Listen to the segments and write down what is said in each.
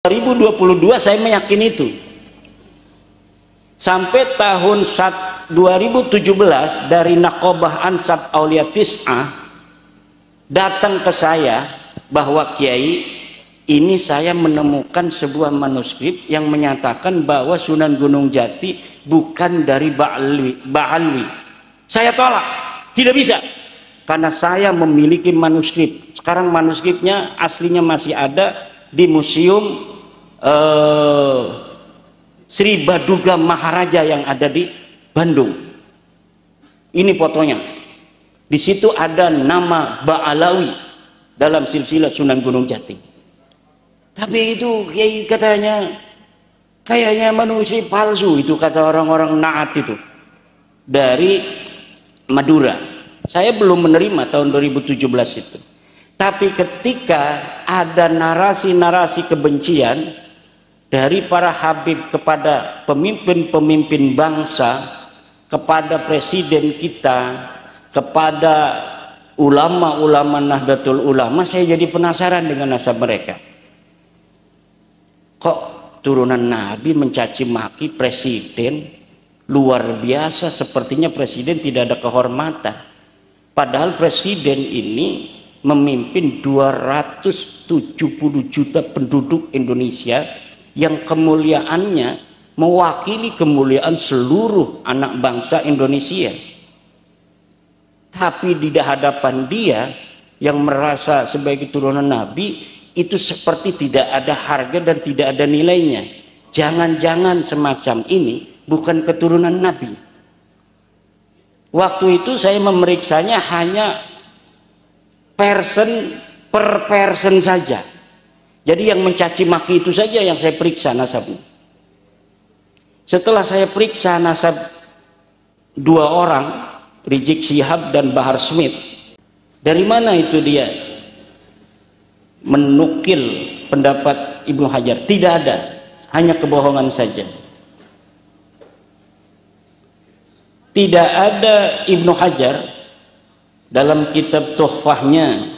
2022 saya meyakini itu. Sampai tahun 2017 dari Naqobah Ansab Aulia Tis'ah datang ke saya bahwa Kiai, ini saya menemukan sebuah manuskrip yang menyatakan bahwa Sunan Gunung Jati bukan dari Ba'alwi. Saya tolak, tidak bisa, karena saya memiliki manuskrip. Sekarang manuskripnya aslinya masih ada di museum Sri Baduga Maharaja yang ada di Bandung. Ini fotonya. Di situ ada nama Ba'alawi dalam silsilah Sunan Gunung Jati. Tapi itu Kiai katanya kayaknya manusia palsu, itu kata orang-orang Naat itu dari Madura. Saya belum menerima tahun 2017 itu. Tapi ketika ada narasi-narasi kebencian dari para habib kepada pemimpin-pemimpin bangsa, kepada presiden kita, kepada ulama-ulama Nahdlatul Ulama, saya jadi penasaran dengan nasab mereka. Kok turunan Nabi mencaci maki presiden? Luar biasa, sepertinya presiden tidak ada kehormatan. Padahal presiden ini memimpin 270 juta penduduk Indonesia yang kemuliaannya mewakili kemuliaan seluruh anak bangsa Indonesia. Tapi di hadapan dia yang merasa sebagai turunan Nabi itu seperti tidak ada harga dan tidak ada nilainya. Jangan-jangan semacam ini bukan keturunan Nabi. Waktu itu saya memeriksanya hanya person per person saja. Jadi yang mencaci maki itu saja yang saya periksa nasabnya. Setelah saya periksa nasab dua orang, Rizik Syihab dan Bahar Smith, dari mana itu dia menukil pendapat Ibnu Hajar? Tidak ada, hanya kebohongan saja. Tidak ada Ibnu Hajar dalam kitab Tuhfahnya,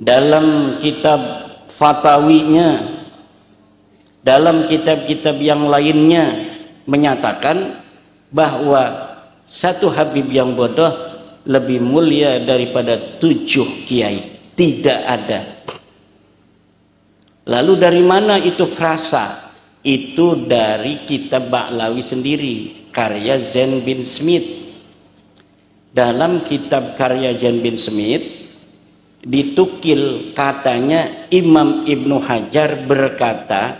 dalam kitab Fatawinya, dalam kitab-kitab yang lainnya menyatakan bahwa satu Habib yang bodoh lebih mulia daripada 7 kiai. Tidak ada. Lalu dari mana itu frasa? Itu dari kitab Ba'lawi sendiri, karya Zain bin Smith. Dalam kitab karya Zain bin Smith ditukil katanya Imam Ibnu Hajar berkata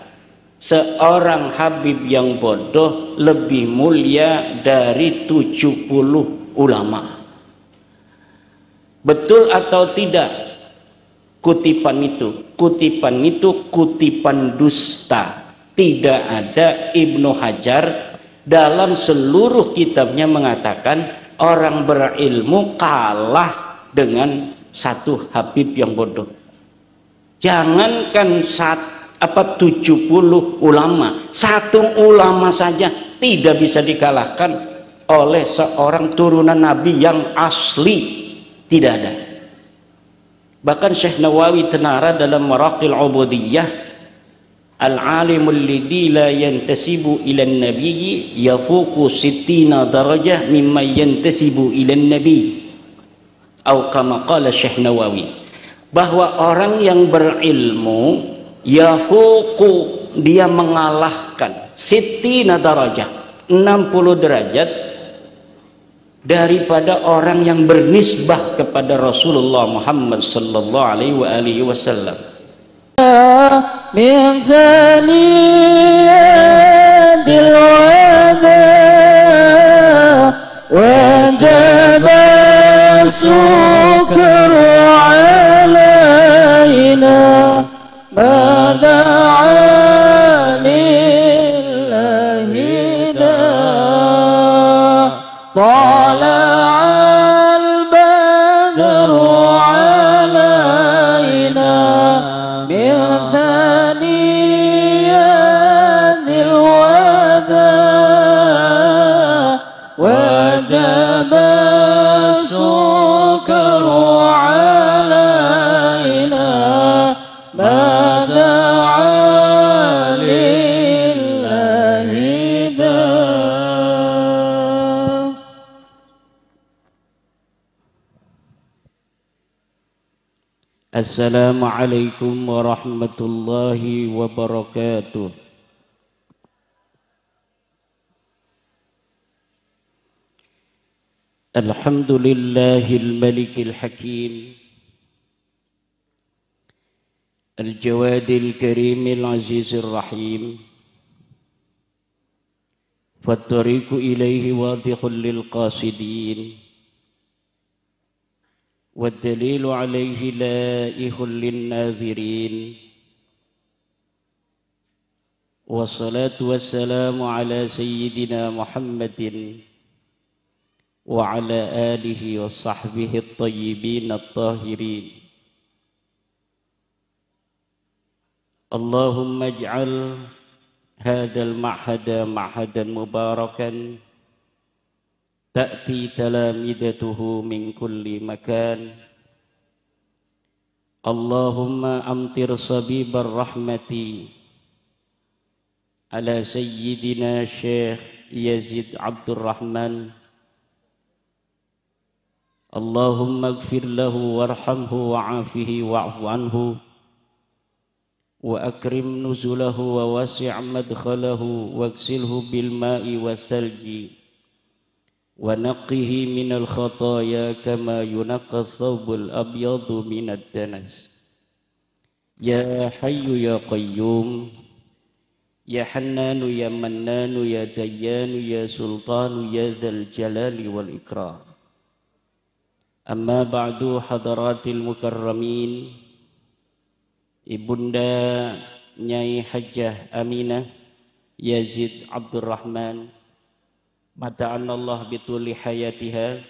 seorang Habib yang bodoh lebih mulia dari 70 ulama. Betul atau tidak kutipan itu? Kutipan itu kutipan dusta. Tidak ada Ibnu Hajar dalam seluruh kitabnya mengatakan orang berilmu kalah dengan satu Habib yang bodoh. Jangankan 70 ulama, satu ulama saja tidak bisa dikalahkan oleh seorang turunan Nabi yang asli. Tidak ada. Bahkan Syekh Nawawi Tenara dalam Maraqil Ubudiyah, al-alimul ladzi la yantasibu ila an-nabiy yafuqu 60 darajah mimma yantasibu ila an-nabiy. Atau kama qala Syekh Nawawi, bahwa orang yang berilmu yafuqu, dia mengalahkan 60 darajah, 60 derajat daripada orang yang bernisbah kepada Rasulullah Muhammad sallallahu alaihi wasallam. Min thaniyadil wada wajib السكر علينا ماذا لله دا طلع البدر علينا من ثنيات الوداع وجب السكر علينا ماذا Assalamualaikum warahmatullahi wabarakatuh. Alhamdulillahil malikil hakim, al-jawadil karimil azizir rahim, fattariqu ilaihi wadihul lil qasidin, والدليل عليه لائح للناذرين والصلاة والسلام على سيدنا محمد وعلى آله وصحبه الطيبين الطاهرين اللهم اجعل هذا المعهد معهدا مباركا تأتي تلامذته من كل مكان اللهم أمطر صبيب الرحمة على سيدنا الشيخ يزيد عبد الرحمن اللهم اغفر له وارحمه وعافه واعف عنه وأكرم نزله ووسع مدخله واغسله بالماء والثلج ونقه من الخطايا كما ينقى الثوب الأبيض من الدنس يا حي يا قيوم يا حنان يا منان يا ديان يا سلطان يا ذا الجلال والإكرام أما بعد حضرات المكرمين Ibunda Nyai Hajjah Aminah Yazid Abdul Rahman Mata'anallah bituli hayatiha,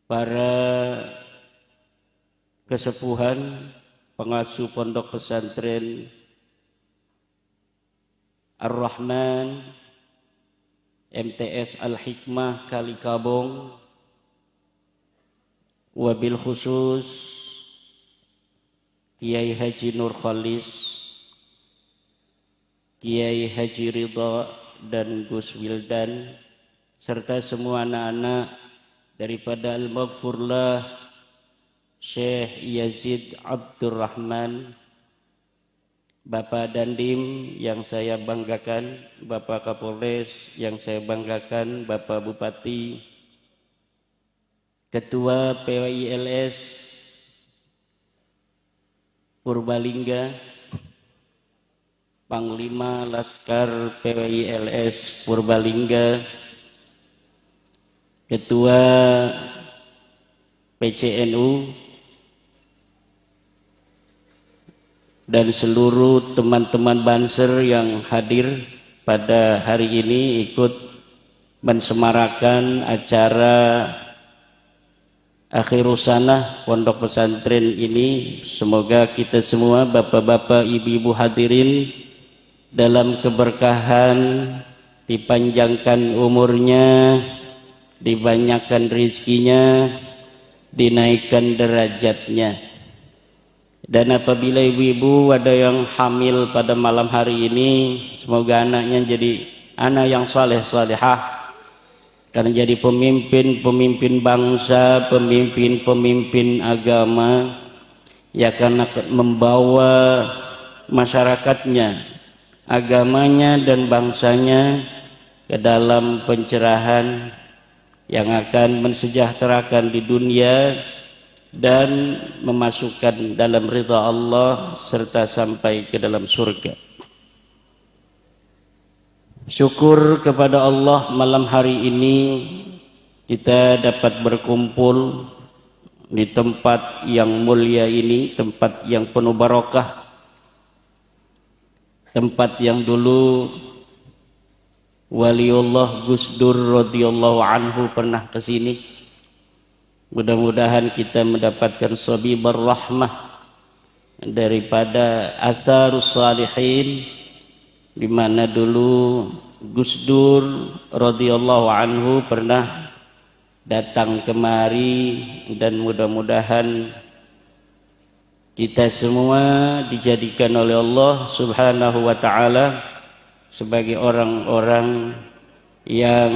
para kesepuhan pengasuh pondok pesantren Ar-Rahman MTS Al-Hikmah Kalikabong, wabil khusus Kiai Haji Nur Khalis, Kiai Haji Ridha dan Gus Wildan, serta semua anak-anak daripada Al-Maghfurlah Syekh Yazid Abdul Rahman, Bapak Dandim yang saya banggakan, Bapak Kapolres yang saya banggakan, Bapak Bupati, Ketua PWILS Purbalingga, Panglima Laskar PWILS Purbalingga, Ketua PCNU, dan seluruh teman-teman Banser yang hadir pada hari ini ikut mensemarakan acara Akhirus Sanah pondok pesantren ini. Semoga kita semua, bapak-bapak, ibu-ibu hadirin, dalam keberkahan, dipanjangkan umurnya, dibanyakkan rizkinya, dinaikkan derajatnya. Dan apabila ibu-ibu ada yang hamil pada malam hari ini, semoga anaknya jadi anak yang saleh-salehah, karena jadi pemimpin bangsa, pemimpin agama, ya karena membawa masyarakatnya, agamanya dan bangsanya ke dalam pencerahan yang akan mensejahterakan di dunia dan memasukkan dalam ridha Allah serta sampai ke dalam surga. Syukur kepada Allah, malam hari ini kita dapat berkumpul di tempat yang mulia ini, tempat yang penuh barokah, tempat yang dulu Waliullah Gus Dur radhiyallahu anhu pernah ke sini. Mudah-mudahan kita mendapatkan sabibar rahmah daripada atharus salihin, di mana dulu Gus Dur radhiyallahu anhu pernah datang kemari, dan mudah-mudahan kita semua dijadikan oleh Allah Subhanahu wa taala sebagai orang-orang yang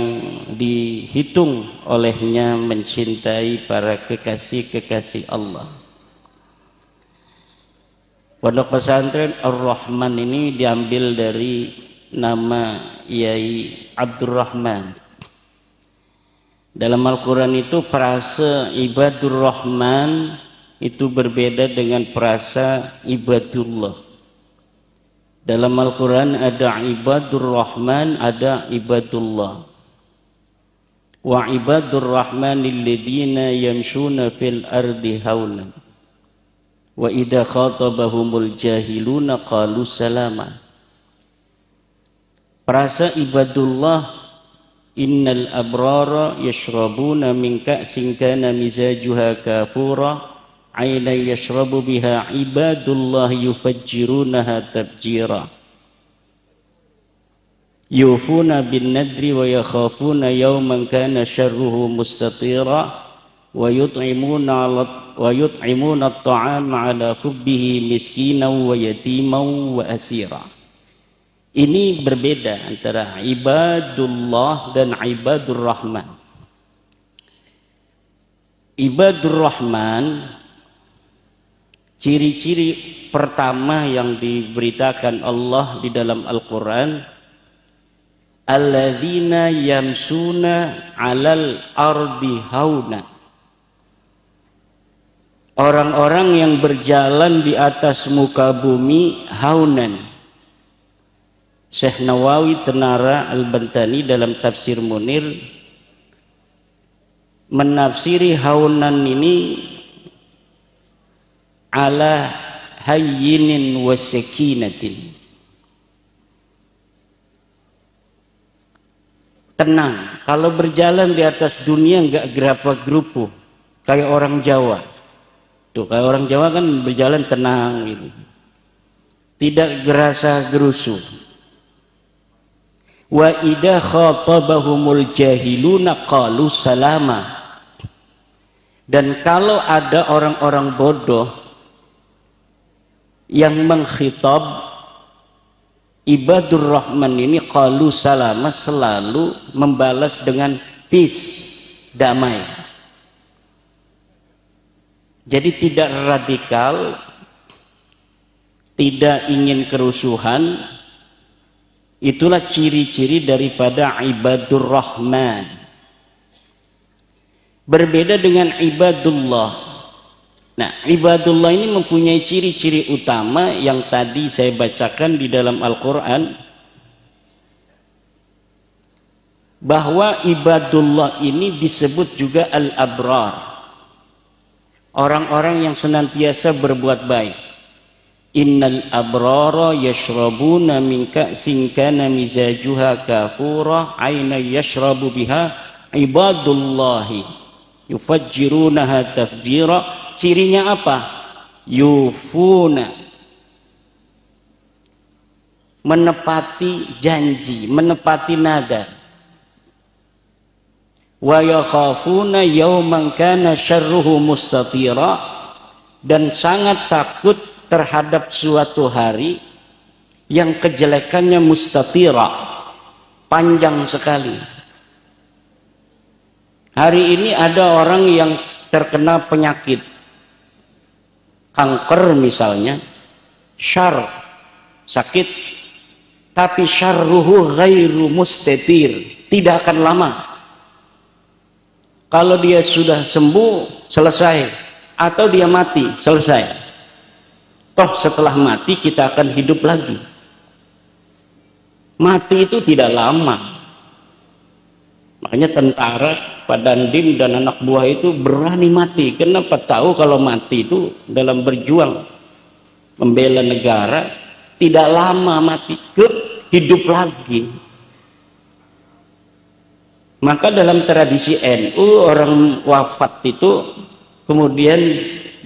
dihitung olehnya mencintai para kekasih-kekasih Allah. Pondok pesantren Ar-Rahman ini diambil dari nama Yai Abdurrahman. Dalam Al-Quran itu frase Ibadur Rahman itu berbeda dengan frase Ibadullah. Dalam Al-Quran ada Ibadur Rahman, ada Ibadullah. Wa ibadur rahmanil ladina yamshuna fil ardi haunan wa idza khatabahumul jahiluna qalu salama. Frasa ibadullah, innal abrara yashrabuna min ka'sin kana mizajuha kafura ayna yashrabu biha ibadullah yufajjirunaha tabjira yufuna bin nadri wa yakhafuna yawman kana syarruhu mustatira wa yut'imuna at-ta'ama ala hubbihi miskinan wa yatiman wa asira. Ini berbeda antara ibadullah dan ibadur rahman. Ibadur rahman, ciri-ciri pertama yang diberitakan Allah di dalam Al-Quran, alladzina yamsuna 'alal ardi hauna. Orang-orang yang berjalan di atas muka bumi haunan. Syekh Nawawi Tenara Al-Bantani dalam tafsir Munir menafsiri haunan ini ala hayyinin wa sakinatin. Tenang, kalau berjalan di atas dunia enggak gerapa-gerupu kayak orang Jawa. Tuh, kayak orang Jawa kan berjalan tenang gitu. Tidak gerasa gerusu. Wa idza khatabahumul jahiluna qalu salama. Dan kalau ada orang-orang bodoh yang mengkhitab ibadur rahman ini qalu salama, selalu membalas dengan peace, damai. Jadi tidak radikal, tidak ingin kerusuhan. Itulah ciri-ciri daripada ibadur rahman. Berbeda dengan ibadullah. Nah, ibadullah ini mempunyai ciri-ciri utama yang tadi saya bacakan di dalam Al-Quran, bahwa ibadullah ini disebut juga al-abrar, orang-orang yang senantiasa berbuat baik. Innal abrara yashrabuna min ka'sin kana mizajuha kafura ayna yashrabu biha ibadullahi yufajjirunaha tafjira. Cirinya apa? Yufuna, menepati janji, menepati nada. Wa yakhafuna yawman kana syarruhu mustatira, dan sangat takut terhadap suatu hari yang kejelekannya mustatira, panjang sekali. Hari ini ada orang yang terkena penyakit kanker misalnya, syar, sakit, tapi syarruhu ghairu mustatir, tidak akan lama. Kalau dia sudah sembuh, selesai, atau dia mati, selesai. Toh setelah mati kita akan hidup lagi. Mati itu tidak lama. Makanya tentara, Pak Dandim dan anak buah itu berani mati. Kenapa? Tahu kalau mati itu dalam berjuang membela negara, tidak lama mati, hidup lagi. Maka dalam tradisi NU, orang wafat itu kemudian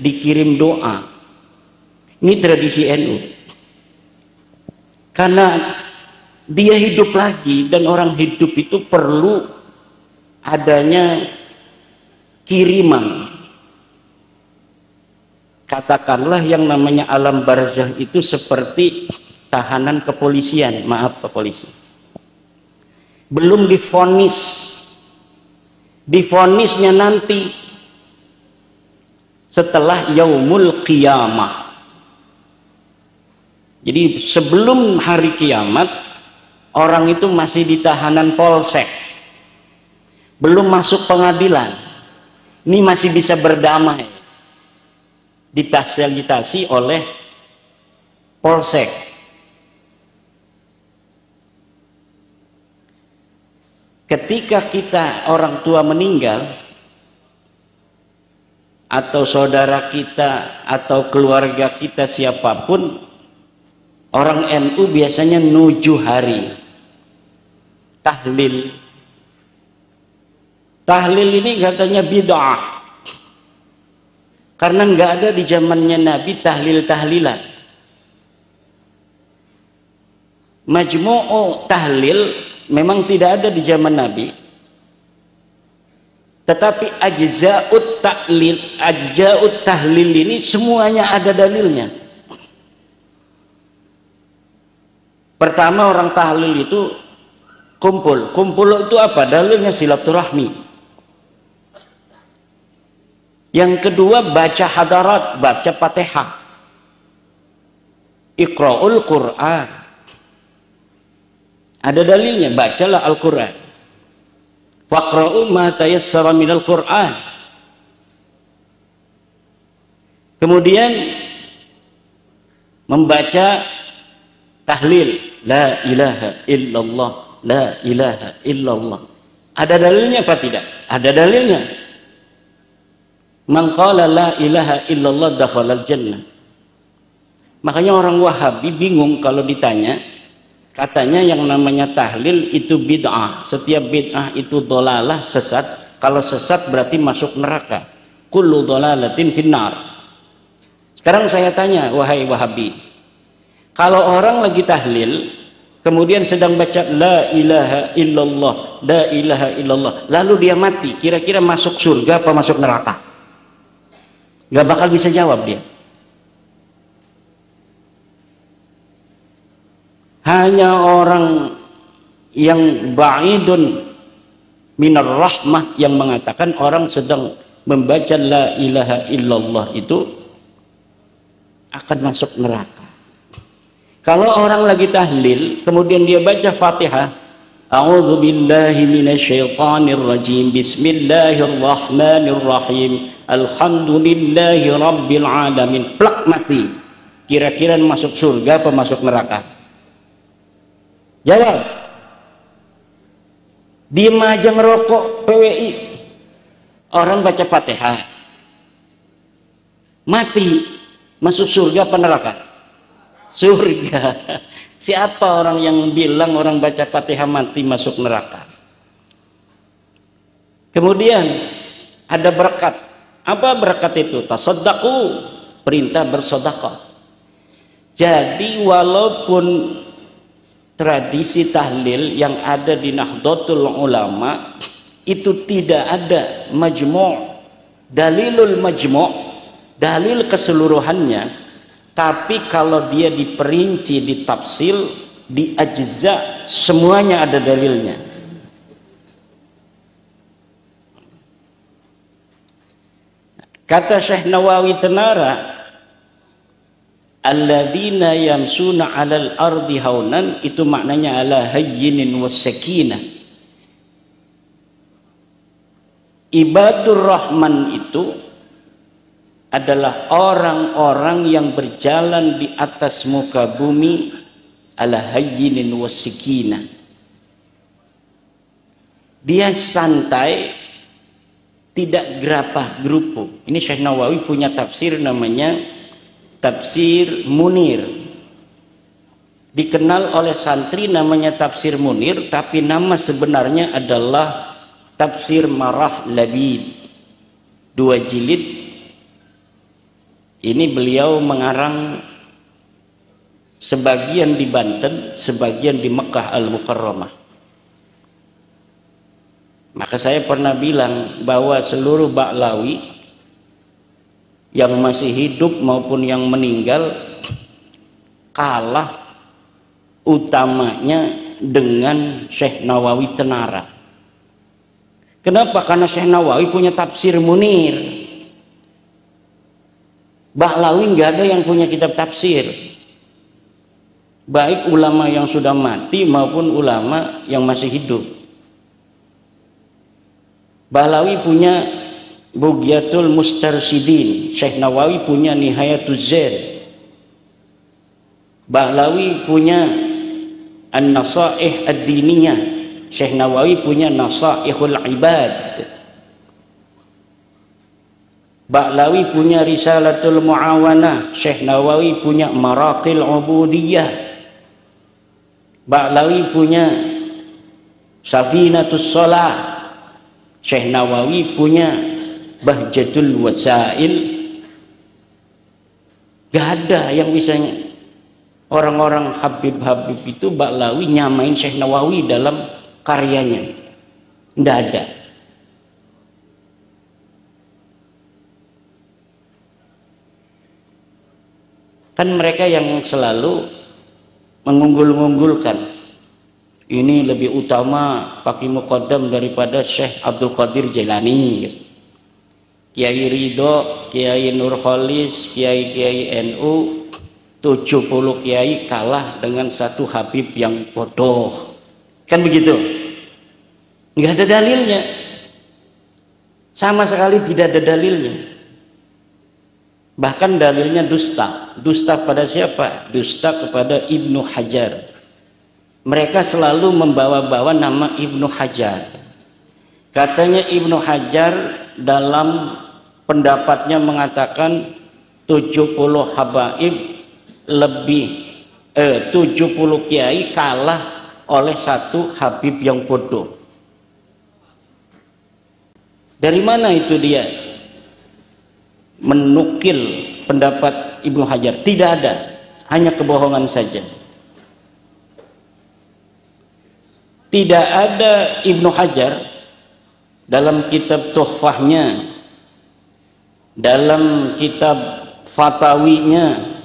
dikirim doa. Ini tradisi NU. Karena dia hidup lagi, dan orang hidup itu perlu adanya kiriman. Katakanlah yang namanya alam barzah itu seperti tahanan kepolisian, maaf kepolisian. Belum divonis, divonisnya nanti setelah yaumul qiyamah. Jadi sebelum hari kiamat, orang itu masih di tahanan polsek, belum masuk pengadilan, ini masih bisa berdamai, difasilitasi oleh polsek. Ketika kita orang tua meninggal, atau saudara kita atau keluarga kita siapapun, orang NU biasanya 7 hari tahlil. Tahlil ini katanya bid'ah, karena nggak ada di zamannya Nabi tahlil-tahlilan. Majmu'u tahlil memang tidak ada di zaman Nabi, tetapi ajza'ut tahlil ini semuanya ada dalilnya. Pertama, orang tahlil itu kumpul itu apa? Dalilnya silaturahmi. Yang kedua, baca hadarat, baca Fatihah, Iqra'ul Qur'an, ada dalilnya, bacalah Al-Quran. Faqra'u ma tayassara minal Qur'an. Kemudian membaca tahlil, la ilaha illallah, la ilaha illallah. Ada dalilnya apa tidak? Ada dalilnya. Man qala la ilaha illallah dakhalal jannah. Makanya orang Wahabi bingung kalau ditanya, katanya yang namanya tahlil itu bid'ah. Setiap bid'ah itu dolalah, sesat. Kalau sesat berarti masuk neraka. Kullu dolalatin finnar. Sekarang saya tanya, wahai Wahabi, kalau orang lagi tahlil, kemudian sedang baca la ilaha illallah, la ilaha illallah, lalu dia mati, kira-kira masuk surga apa masuk neraka? Gak bakal bisa jawab dia. Hanya orang yang ba'idun minar rahmah yang mengatakan orang sedang membaca la ilaha illallah itu akan masuk neraka. Kalau orang lagi tahlil, kemudian dia baca Fatihah, a'udzu billahi minasyaitonir rajim, bismillahirrahmanirrahim, alhamdulillahi rabbil alamin, plak mati. Kira-kira masuk surga apa masuk neraka? Jawab. Diem aja ngerokok PWI. Orang baca Fatihah mati, masuk surga apa neraka? Surga. Siapa orang yang bilang orang baca Fatihah mati masuk neraka? Kemudian ada berkat. Apa berkat itu? Tasaddaqu, perintah bersedekah. Jadi walaupun tradisi tahlil yang ada di Nahdlatul Ulama itu tidak ada majmu', dalilul majmu', dalil keseluruhannya, tapi kalau dia diperinci, ditafsil, di ajza, semuanya ada dalilnya. Kata Syekh Nawawi Tenara, alladzina yamsuna 'alal ardi haunan, itu maknanya ala hayyinin was sakinah. Ibadur Rahman itu adalah orang-orang yang berjalan di atas muka bumi ala hayyinin was sakinah. Dia santai, tidak gerapah gerupu. Ini Syekh Nawawi punya tafsir namanya Tafsir Munir. Dikenal oleh santri namanya Tafsir Munir, tapi nama sebenarnya adalah Tafsir Marah Labid. 2 jilid. Ini beliau mengarang sebagian di Banten, sebagian di Mekah Al-Mukarramah. Maka saya pernah bilang bahwa seluruh Ba'lawi yang masih hidup maupun yang meninggal kalah utamanya dengan Syekh Nawawi Tenara. Kenapa? Karena Syekh Nawawi punya Tafsir Munir. Ba'lawi nggak ada yang punya kitab tafsir. baik ulama yang sudah mati maupun ulama yang masih hidup. Bahlawi punya Bughyatul Mustarsyidin, Syekh Nawawi punya Nihayatuz Zain, Bahlawi punya An-Nasaih Ad-Diniyah, Syekh Nawawi punya Nasaihul Ibad, Bahlawi punya Risalatul Muawanah, Syekh Nawawi punya Maraqil Ubudiyah, Bahlawi punya Safinatus Shalah, Syekh Nawawi punya Bahjatul Wasail. Gak ada yang bisa orang-orang Habib-Habib itu Bahlawi nyamain Syekh Nawawi dalam karyanya. Tidak ada. Kan mereka yang selalu mengunggul-unggulkan, ini lebih utama Pakai Muqaddam daripada Syekh Abdul Qadir Jailani, Kiai Ridho, Kiai Nurholis, Kiai NU, 70 kiai kalah dengan satu Habib yang bodoh. Kan begitu? Nggak ada dalilnya, sama sekali tidak ada dalilnya. Bahkan dalilnya dusta. Dusta pada siapa? Dusta kepada Ibnu Hajar. Mereka selalu membawa-bawa nama Ibnu Hajar. Katanya Ibnu Hajar dalam pendapatnya mengatakan 70 habaib lebih 70 kiai kalah oleh satu Habib yang bodoh. Dari mana itu dia menukil pendapat Ibnu Hajar? Tidak ada, hanya kebohongan saja. Tidak ada Ibnu Hajar dalam kitab Tuhfahnya, dalam kitab Fatawinya,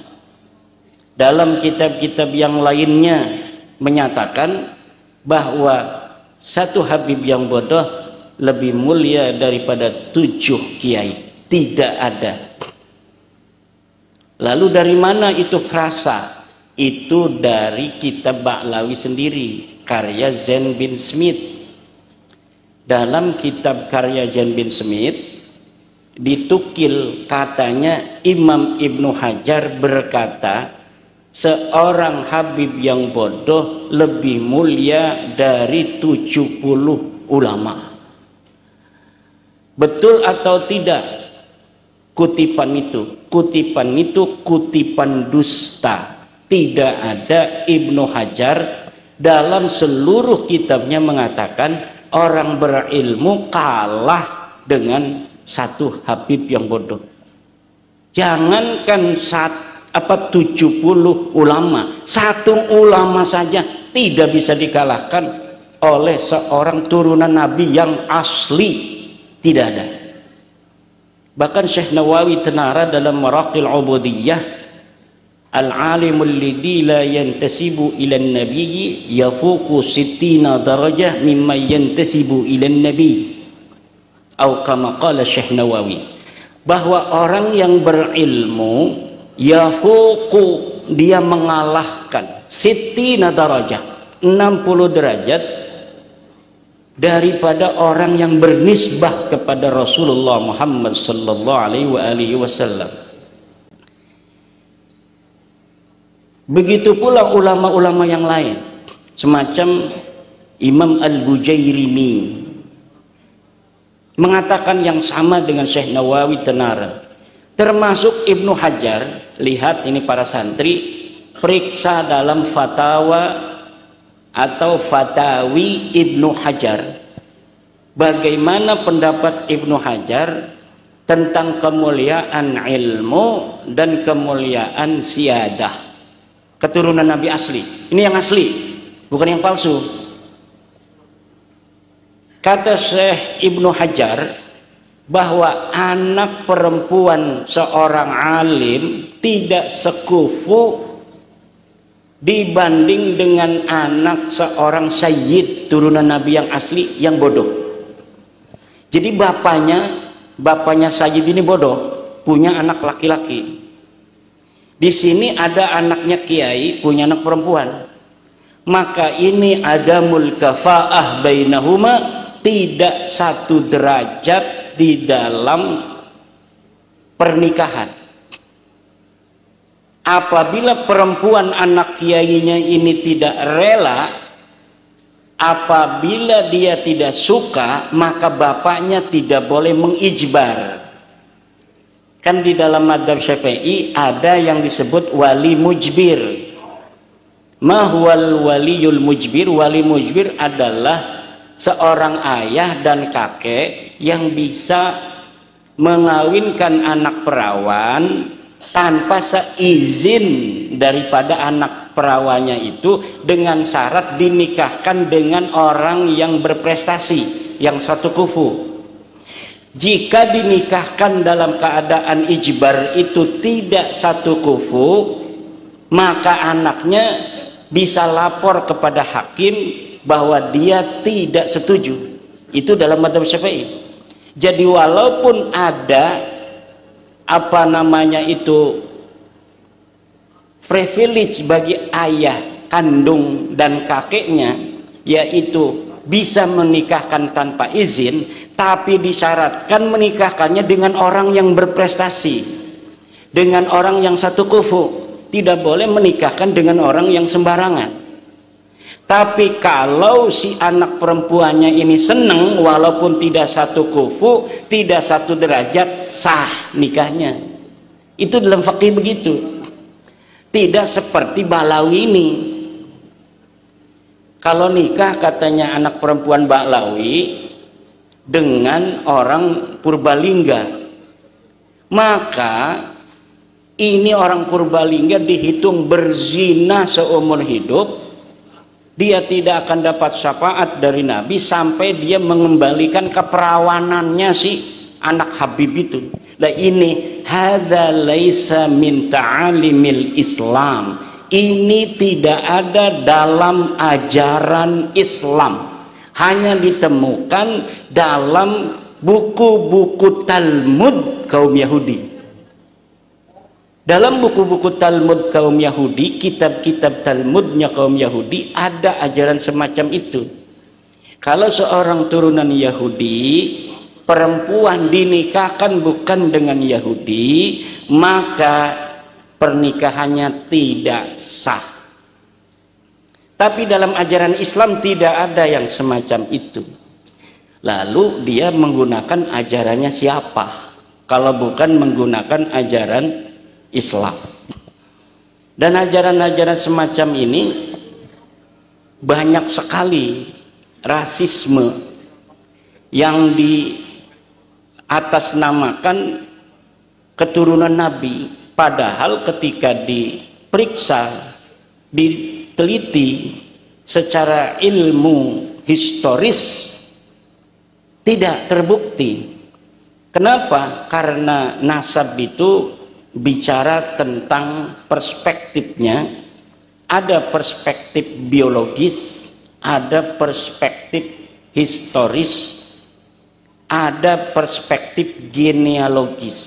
dalam kitab-kitab yang lainnya menyatakan bahwa satu Habib yang bodoh lebih mulia daripada 7 kiai. Tidak ada. Lalu dari mana itu frasa? Itu dari kitab Bahlawi sendiri, karya Zain bin Smith. Dalam kitab karya Zain bin Smith ditukil katanya Imam Ibnu Hajar berkata, seorang Habib yang bodoh lebih mulia dari 70 ulama. Betul atau tidak kutipan itu? Kutipan itu kutipan dusta. Tidak ada Ibnu Hajar dalam seluruh kitabnya mengatakan orang berilmu kalah dengan satu Habib yang bodoh. Jangankan 70 ulama, satu ulama saja tidak bisa dikalahkan oleh seorang turunan Nabi yang asli. Tidak ada. Bahkan Syekh Nawawi Tenara dalam Maraqil Ubudiyah, al-alimul lidhi la yantasibu ilan nabiyyi yafuqu 60 darajah mimma yantasibu ilan nabi, atau kama qala Syekh Nawawi, bahwa orang yang berilmu yafuqu, dia mengalahkan 60 darajah, 60 derajat daripada orang yang bernisbah kepada Rasulullah Muhammad sallallahu alaihi wasallam. Begitu pula ulama-ulama yang lain, semacam Imam Al-Bujairimi mengatakan yang sama dengan Syekh Nawawi Tenara. Termasuk Ibnu Hajar. Lihat ini para santri, periksa dalam fatwa atau fatawi Ibnu Hajar, bagaimana pendapat Ibnu Hajar tentang kemuliaan ilmu dan kemuliaan siyadah, keturunan Nabi asli. Ini yang asli, bukan yang palsu. Kata Syekh Ibnu Hajar bahwa anak perempuan seorang alim tidak sekufu dibanding dengan anak seorang sayyid turunan Nabi yang asli yang bodoh. Jadi bapaknya sayyid ini bodoh, punya anak laki-laki. Di sini ada anaknya kiai punya anak perempuan, maka ini adamul kafaah bainahuma, tidak satu derajat di dalam pernikahan. Apabila perempuan anak kiainya ini tidak rela, apabila dia tidak suka, maka bapaknya tidak boleh mengijbar. Kan di dalam madzhab Syafi'i ada yang disebut wali mujbir. Mahwal waliyul mujbir. Wali mujbir adalah seorang ayah dan kakek yang bisa mengawinkan anak perawan tanpa seizin daripada anak perawannya itu, dengan syarat dinikahkan dengan orang yang berprestasi, yang satu kufu. Jika dinikahkan dalam keadaan ijbar itu tidak satu kufu, maka anaknya bisa lapor kepada hakim bahwa dia tidak setuju. Itu dalam madzhab Syafi'i. Jadi walaupun ada privilege bagi ayah kandung dan kakeknya, yaitu bisa menikahkan tanpa izin, tapi disyaratkan menikahkannya dengan orang yang berprestasi, dengan orang yang satu kufu. Tidak boleh menikahkan dengan orang yang sembarangan. Tapi kalau si anak perempuannya ini senang, walaupun tidak satu kufu, tidak satu derajat, sah nikahnya. Itu dalam fikih begitu. Tidak seperti Ba'lawi ini. Kalau nikah katanya anak perempuan Ba'lawi dengan orang Purbalingga, maka ini orang Purbalingga dihitung berzina seumur hidup. Dia tidak akan dapat syafaat dari Nabi sampai dia mengembalikan keperawanannya si anak Habib itu. Nah ini hadza laisa min ta'alimil Islam. Ini tidak ada dalam ajaran Islam. Hanya ditemukan dalam buku-buku Talmud kaum Yahudi. Dalam buku-buku Talmud kaum Yahudi, kitab-kitab Talmudnya kaum Yahudi, ada ajaran semacam itu. Kalau seorang turunan Yahudi, perempuan dinikahkan bukan dengan Yahudi, maka pernikahannya tidak sah. Tapi dalam ajaran Islam tidak ada yang semacam itu. Lalu dia menggunakan ajarannya siapa? Kalau bukan menggunakan ajaran Islam. Dan ajaran-ajaran semacam ini banyak sekali rasisme yang di atasnamakan keturunan Nabi, padahal ketika diperiksa, diteliti secara ilmu historis tidak terbukti. Kenapa? Karena nasab itu bicara tentang perspektifnya. Ada perspektif biologis, ada perspektif historis, ada perspektif genealogis.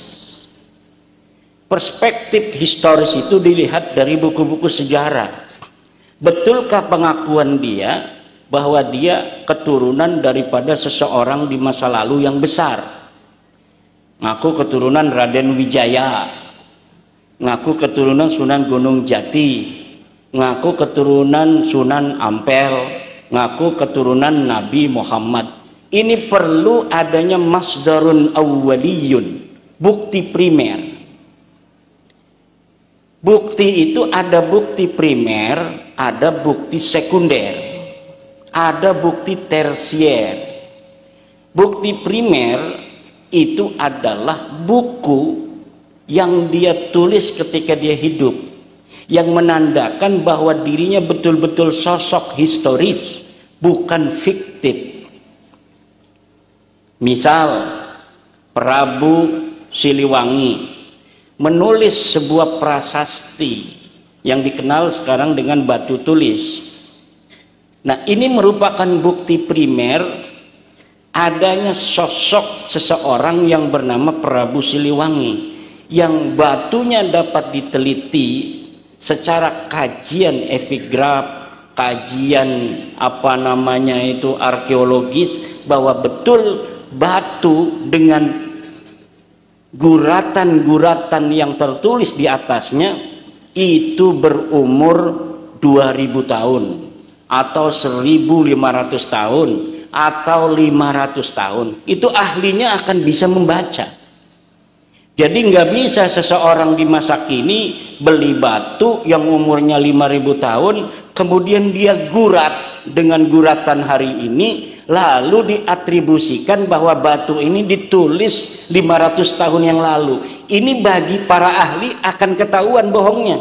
Perspektif historis itu dilihat dari buku-buku sejarah. Betulkah pengakuan dia bahwa dia keturunan daripada seseorang di masa lalu yang besar? Ngaku keturunan Raden Wijaya, ngaku keturunan Sunan Gunung Jati, ngaku keturunan Sunan Ampel, ngaku keturunan Nabi Muhammad. Ini perlu adanya masdarun awwaliyun, bukti primer. Bukti itu ada bukti primer, ada bukti sekunder, ada bukti tersier. Bukti primer itu adalah buku yang dia tulis ketika dia hidup, yang menandakan bahwa dirinya betul-betul sosok historis, bukan fiktif. Misal Prabu Siliwangi menulis sebuah prasasti yang dikenal sekarang dengan batu tulis. Nah, ini merupakan bukti primer adanya sosok seseorang yang bernama Prabu Siliwangi, yang batunya dapat diteliti secara kajian epigraf, kajian arkeologis, bahwa betul batu dengan guratan-guratan yang tertulis di atasnya itu berumur 2000 tahun atau 1500 tahun atau 500 tahun. Itu ahlinya akan bisa membaca. Jadi nggak bisa seseorang di masa kini beli batu yang umurnya 5000 tahun, kemudian dia gurat dengan guratan hari ini, lalu diatribusikan bahwa batu ini ditulis 500 tahun yang lalu. Ini bagi para ahli akan ketahuan bohongnya.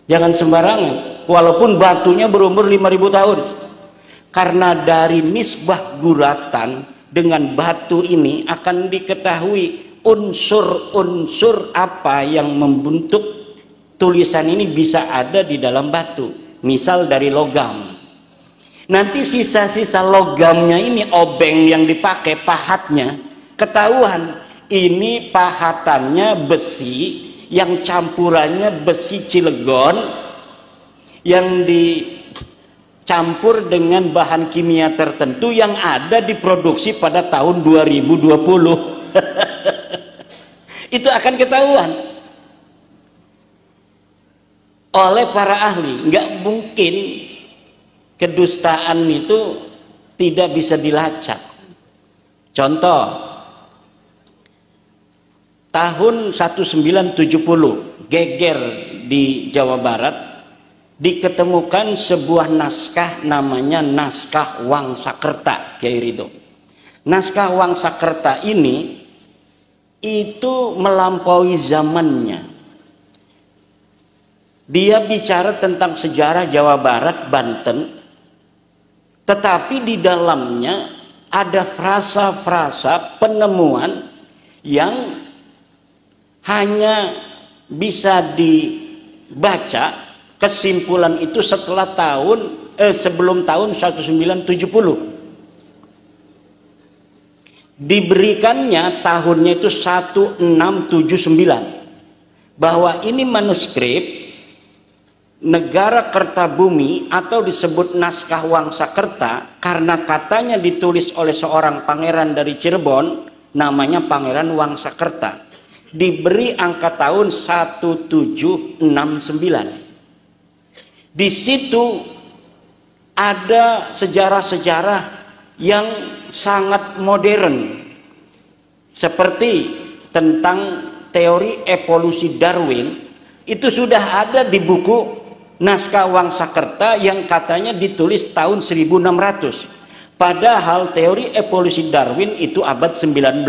Jangan sembarangan, walaupun batunya berumur 5000 tahun. Karena dari nisbah guratan dengan batu ini akan diketahui unsur-unsur apa yang membentuk tulisan ini bisa ada di dalam batu. Misal dari logam, nanti sisa-sisa logamnya ini, obeng yang dipakai, pahatnya ketahuan ini pahatannya besi yang campurannya besi Cilegon yang dicampur dengan bahan kimia tertentu yang ada diproduksi pada tahun 2020. Itu akan ketahuan oleh para ahli. Nggak mungkin kedustaan itu tidak bisa dilacak. Contoh, tahun 1970 geger di Jawa Barat diketemukan sebuah naskah namanya naskah Wangsakerta, Kiai Ridho. Naskah Wangsakerta ini itu melampaui zamannya. Dia bicara tentang sejarah Jawa Barat, Banten, tetapi di dalamnya ada frasa-frasa penemuan yang hanya bisa dibaca kesimpulan itu setelah sebelum tahun 1970. Diberikannya tahunnya itu 1679, bahwa ini manuskrip Negara Kertabumi atau disebut naskah Wangsakerta karena katanya ditulis oleh seorang pangeran dari Cirebon namanya Pangeran Wangsakerta. Diberi angka tahun 1769. Di situ ada sejarah-sejarah yang sangat modern, seperti tentang teori evolusi Darwin. Itu sudah ada di buku naskah Wangsakerta yang katanya ditulis tahun 1600, padahal teori evolusi Darwin itu abad 19.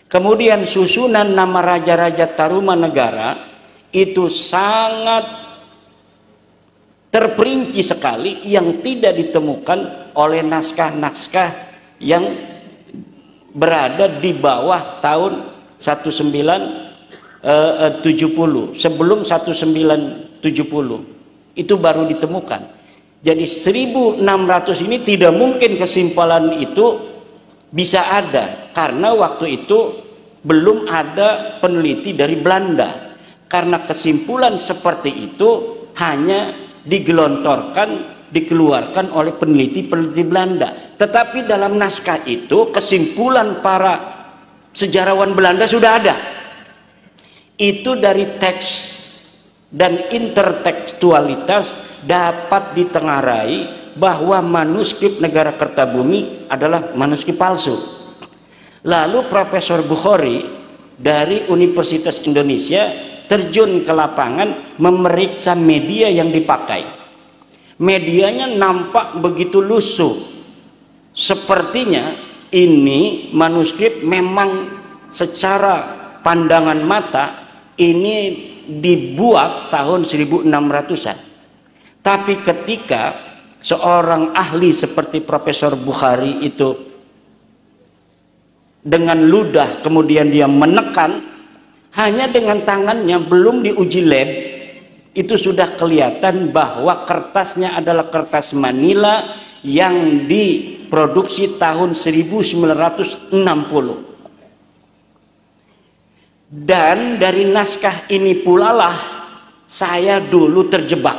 Kemudian susunan nama raja-raja Tarumanegara itu sangat terperinci sekali yang tidak ditemukan oleh naskah-naskah yang berada di bawah tahun 1970, sebelum 1970 itu baru ditemukan. Jadi 1600 ini tidak mungkin kesimpulan itu bisa ada, karena waktu itu belum ada peneliti dari Belanda. Karena kesimpulan seperti itu hanya digelontorkan, dikeluarkan oleh peneliti-peneliti Belanda. Tetapi dalam naskah itu kesimpulan para sejarawan Belanda sudah ada. Itu dari teks dan intertekstualitas dapat ditengarai bahwa manuskrip Negara Kertabumi adalah manuskrip palsu. Lalu Profesor Bukhari dari Universitas Indonesia terjun ke lapangan memeriksa media yang dipakai. Medianya nampak begitu lusuh. Sepertinya ini manuskrip memang secara pandangan mata ini dibuat tahun 1600-an. Tapi ketika seorang ahli seperti Profesor Bukhari itu dengan ludah kemudian dia menekan, hanya dengan tangannya, belum diuji lab, itu sudah kelihatan bahwa kertasnya adalah kertas Manila yang diproduksi tahun 1960. Dan dari naskah ini pula lah saya dulu terjebak.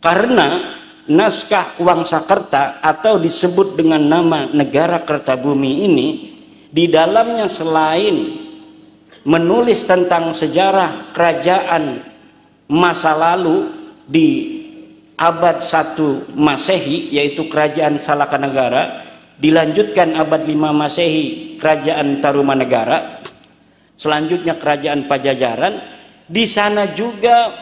Karena naskah Wangsakerta atau disebut dengan nama negara Kertabumi ini, di dalamnya selain menulis tentang sejarah kerajaan masa lalu di abad 1 Masehi, yaitu kerajaan Salakanegara, dilanjutkan abad 5 Masehi kerajaan Tarumanegara, selanjutnya kerajaan Pajajaran. Di sana juga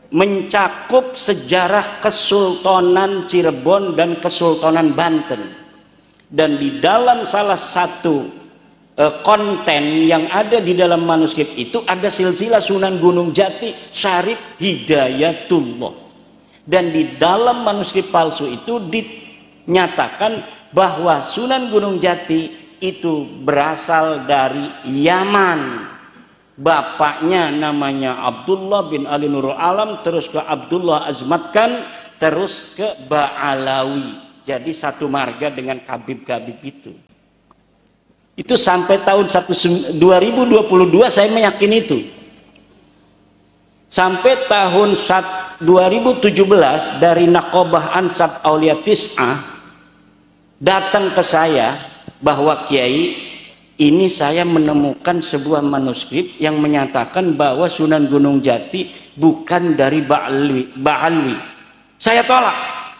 mencakup sejarah Kesultanan Cirebon dan Kesultanan Banten. Dan di dalam salah satu konten yang ada di dalam manuskrip itu ada silsilah Sunan Gunung Jati Syarif Hidayatullah. Dan di dalam manuskrip palsu itu dinyatakan bahwa Sunan Gunung Jati itu berasal dari Yaman. Bapaknya namanya Abdullah bin Ali Nurul Alam, terus ke Abdullah Azmatkan, terus ke Ba'alawi. Jadi satu marga dengan Habib-Habib itu. Itu sampai tahun 2022 saya meyakini itu. Sampai tahun 2017 dari Naqobah Ansab Aulia Tis'ah datang ke saya bahwa Kiai, ini saya menemukan sebuah manuskrip yang menyatakan bahwa Sunan Gunung Jati bukan dari Ba'alwi. Saya tolak,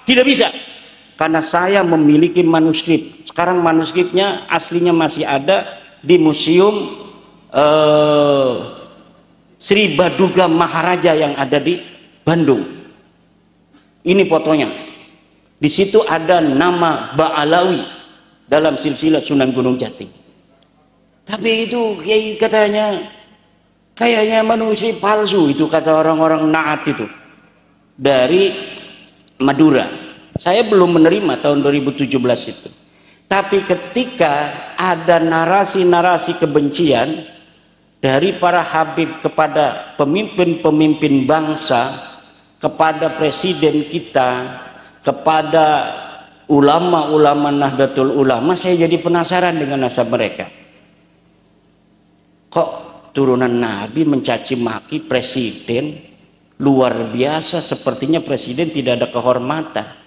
tidak bisa. Karena saya memiliki manuskrip. Sekarang manuskripnya aslinya masih ada di Museum Sri Baduga Maharaja yang ada di Bandung. Ini fotonya. Di situ ada nama Ba'alawi dalam silsilah Sunan Gunung Jati. Tapi itu Kiai katanya kayaknya manusia palsu, itu kata orang-orang Naat itu dari Madura. Saya belum menerima tahun 2017 itu. Tapi ketika ada narasi-narasi kebencian dari para habib kepada pemimpin-pemimpin bangsa, kepada presiden kita, kepada ulama-ulama Nahdlatul Ulama, saya jadi penasaran dengan nasab mereka. Kok turunan Nabi mencaci maki presiden? Luar biasa, sepertinya presiden tidak ada kehormatan.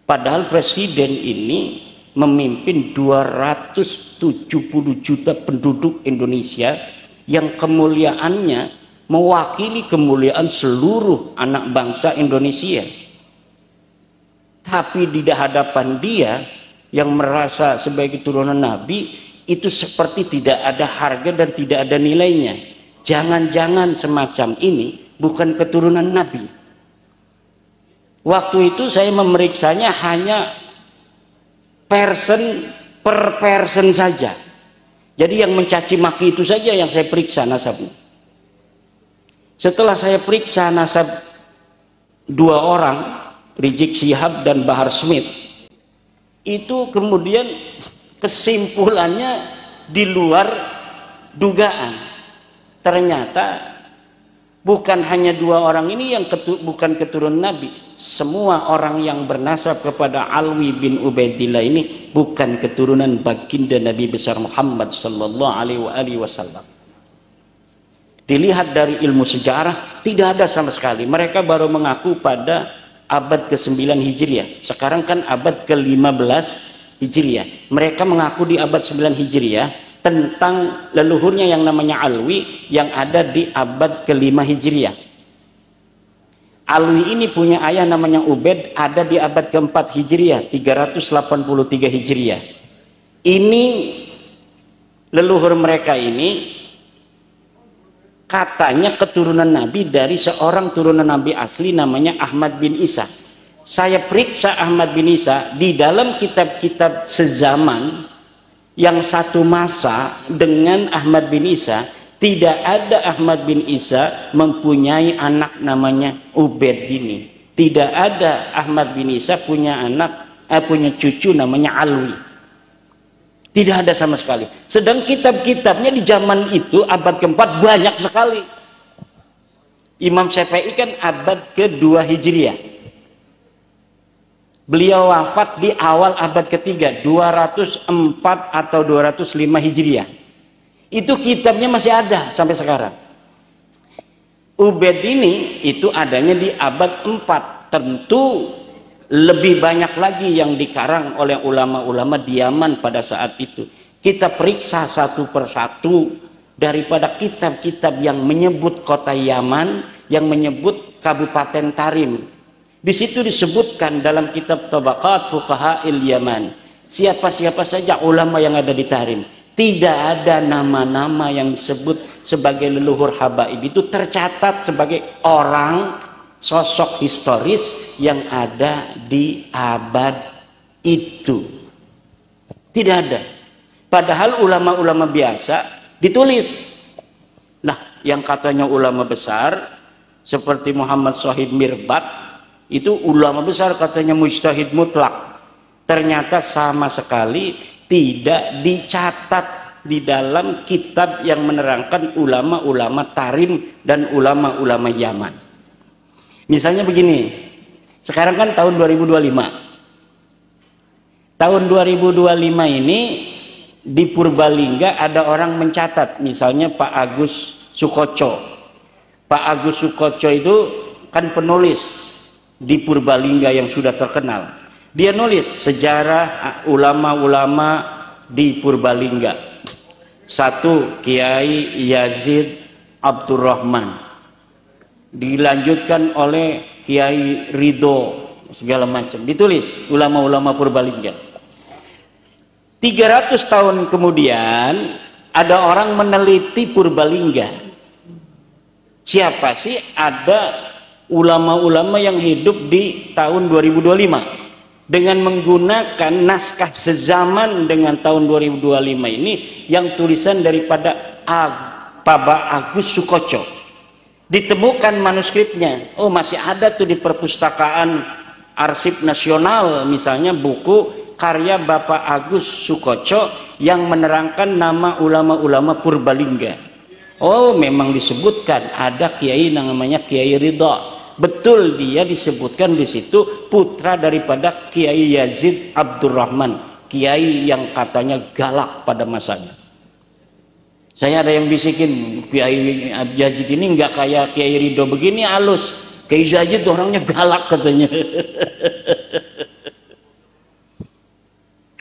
Padahal presiden ini memimpin 270 juta penduduk Indonesia yang kemuliaannya mewakili kemuliaan seluruh anak bangsa Indonesia. Tapi di hadapan dia yang merasa sebagai turunan Nabi itu seperti tidak ada harga dan tidak ada nilainya. Jangan-jangan semacam ini bukan keturunan Nabi. Waktu itu saya memeriksanya hanya person per person saja. Jadi yang mencaci maki itu saja yang saya periksa nasabnya. Setelah saya periksa nasab dua orang, Rizik Syihab dan Bahar Smith, itu kemudian kesimpulannya di luar dugaan. Ternyata bukan hanya dua orang ini yang bukan keturunan Nabi. Semua orang yang bernasab kepada Alwi bin Ubaidillah ini bukan keturunan baginda Nabi besar Muhammad sallallahu alaihi wasallam. Dilihat dari ilmu sejarah, tidak ada sama sekali. Mereka baru mengaku pada abad ke-9 Hijriah. Sekarang kan abad ke-15 Hijriah. Mereka mengaku di abad 9 Hijriah tentang leluhurnya yang namanya Alwi yang ada di abad ke-5 Hijriah. Alwi ini punya ayah namanya Ubaid, ada di abad ke-4 Hijriah, 383 Hijriah. Ini leluhur mereka ini katanya keturunan Nabi dari seorang turunan Nabi asli namanya Ahmad bin Isa. Saya periksa Ahmad bin Isa di dalam kitab-kitab sezaman yang satu masa dengan Ahmad bin Isa, tidak ada Ahmad bin Isa mempunyai anak namanya Ubaid ini. Tidak ada Ahmad bin Isa punya punya cucu namanya Alwi. Tidak ada sama sekali. Sedang kitab-kitabnya di zaman itu abad ke-4 banyak sekali. Imam Syafi'i kan abad ke-2 Hijriah. Beliau wafat di awal abad ke-3, 204 atau 205 Hijriah. Itu kitabnya masih ada sampai sekarang. Ubaid ini itu adanya di abad 4. Tentu lebih banyak lagi yang dikarang oleh ulama-ulama di Yaman pada saat itu. Kita periksa satu persatu daripada kitab-kitab yang menyebut kota Yaman, yang menyebut Kabupaten Tarim. Di situ disebutkan dalam kitab Tabaqat Fuqaha'il Yaman, siapa-siapa saja ulama yang ada di Tarim. Tidak ada nama-nama yang disebut sebagai leluhur habaib itu tercatat sebagai orang sosok historis yang ada di abad itu. Tidak ada. Padahal ulama-ulama biasa ditulis. Nah, yang katanya ulama besar seperti Muhammad Shahid Mirbat itu ulama besar, katanya mujtahid mutlak. Ternyata sama sekali tidak dicatat di dalam kitab yang menerangkan ulama-ulama Tarim dan ulama-ulama Yaman. Misalnya begini, sekarang kan tahun 2025. Tahun 2025 ini di Purbalingga ada orang mencatat, misalnya Pak Agus Sukoco. Pak Agus Sukoco itu kan penulis di Purbalingga yang sudah terkenal. Dia nulis sejarah ulama-ulama di Purbalingga. Satu, Kiai Yazid Abdurrahman. Dilanjutkan oleh Kiai Ridho, segala macam. Ditulis ulama-ulama Purbalingga. 300 tahun kemudian ada orang meneliti Purbalingga. Siapa sih ada ulama-ulama yang hidup di tahun 2025? Dengan menggunakan naskah sezaman dengan tahun 2025 ini yang tulisan daripada Paba Agus Sukoco. Ditemukan manuskripnya. Oh, masih ada tuh di perpustakaan Arsip Nasional, misalnya buku karya Bapak Agus Sukoco yang menerangkan nama ulama-ulama Purbalingga. Oh, memang disebutkan ada kiai namanya Kiai Ridho. Betul, dia disebutkan di situ putra daripada Kiai Yazid Abdurrahman, kiai yang katanya galak pada masanya. Saya ada yang bisikin, Kiai Yazid ini nggak kayak Kiai Ridho begini halus. Kiai Yazid orangnya galak katanya.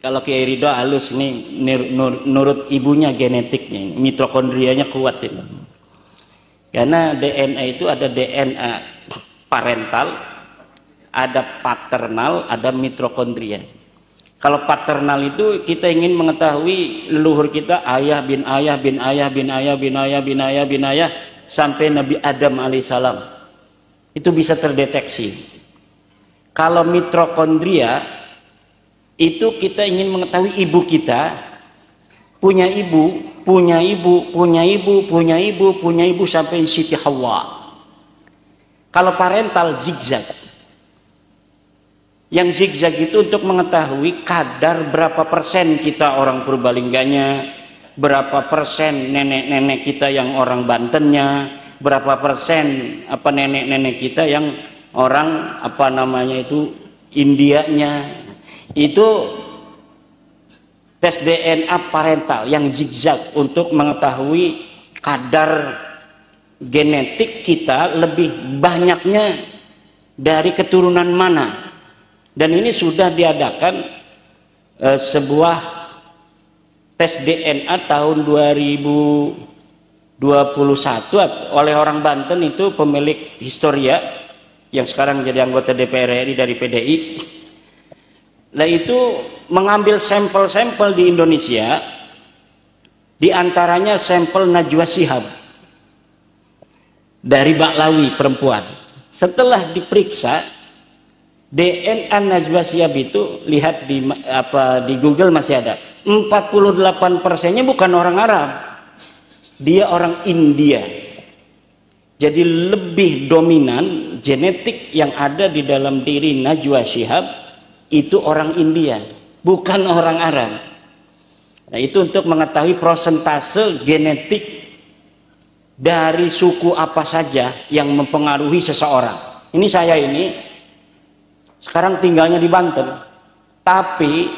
Kalau Kiai Ridho halus nih, nurut ibunya genetiknya, mitokondrianya kuat ini. Karena DNA itu ada DNA parental, ada paternal, ada mitokondria. Kalau paternal itu kita ingin mengetahui leluhur kita, ayah bin ayah bin ayah bin ayah bin ayah bin ayah bin ayah sampai Nabi Adam alaihissalam. Itu bisa terdeteksi. Kalau mitokondria itu kita ingin mengetahui ibu kita, punya ibu, punya ibu, punya ibu, punya ibu, punya ibu sampai Siti Hawa. Kalau parental zigzag. Yang zigzag itu untuk mengetahui kadar berapa persen kita orang Purbalingganya, berapa persen nenek-nenek kita yang orang Bantennya, berapa persen apa nenek-nenek kita yang orang apa namanya itu Indianya. Itu tes DNA parental yang zigzag untuk mengetahui kadar genetik kita lebih banyaknya dari keturunan mana. Dan ini sudah diadakan sebuah tes DNA tahun 2021 oleh orang Banten, itu pemilik Historia yang sekarang jadi anggota DPR RI dari PDI. Nah, itu mengambil sampel-sampel di Indonesia, diantaranya sampel Najwa Shihab dari Baklawi perempuan. Setelah diperiksa DNA Najwa Shihab itu, lihat di Google masih ada, 48%-nya bukan orang Arab, dia orang India. Jadi lebih dominan genetik yang ada di dalam diri Najwa Shihab itu orang India, bukan orang Arab. Nah, itu untuk mengetahui persentase genetik dari suku apa saja yang mempengaruhi seseorang. Ini saya ini sekarang tinggalnya di Banten, tapi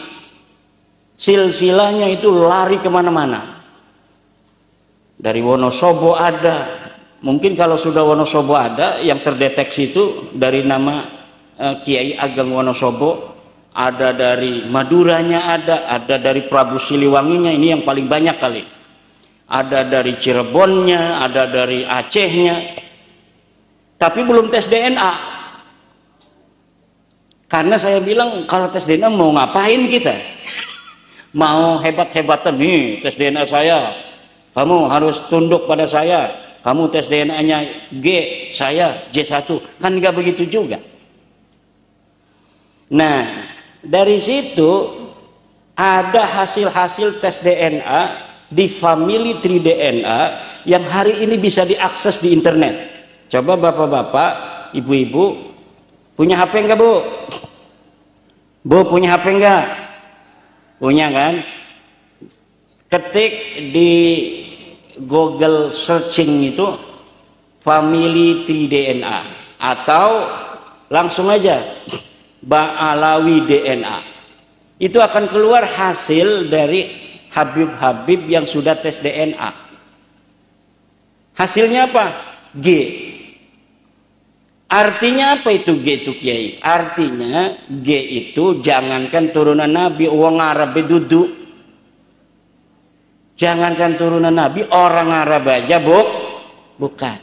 silsilahnya itu lari kemana-mana. dari Wonosobo ada. Mungkin kalau sudah Wonosobo ada, yang terdeteksi itu dari nama Kiai Ageng Wonosobo, ada dari Maduranya ada dari Prabu Siliwanginya, ini yang paling banyak kali. Ada dari Cirebonnya, ada dari Acehnya. Tapi belum tes DNA. Karena saya bilang kalau tes DNA mau ngapain kita? Mau hebat-hebatan nih tes DNA saya. Kamu harus tunduk pada saya. Kamu tes DNA-nya G, saya J1. Kan nggak begitu juga. Nah, dari situ ada hasil-hasil tes DNA di Family Tree DNA yang hari ini bisa diakses di internet. Coba bapak-bapak, ibu-ibu, punya HP enggak bu? Bu punya HP enggak? Punya kan? Ketik di Google searching itu Family Tree DNA atau langsung aja Ba'alawi DNA. Itu akan keluar hasil dari Habib-habib yang sudah tes DNA. Hasilnya apa? G. Artinya apa itu G itu Kiai? Artinya G itu jangankan turunan Nabi, wong Arab duduk. Jangankan turunan Nabi, orang Arab aja bukan.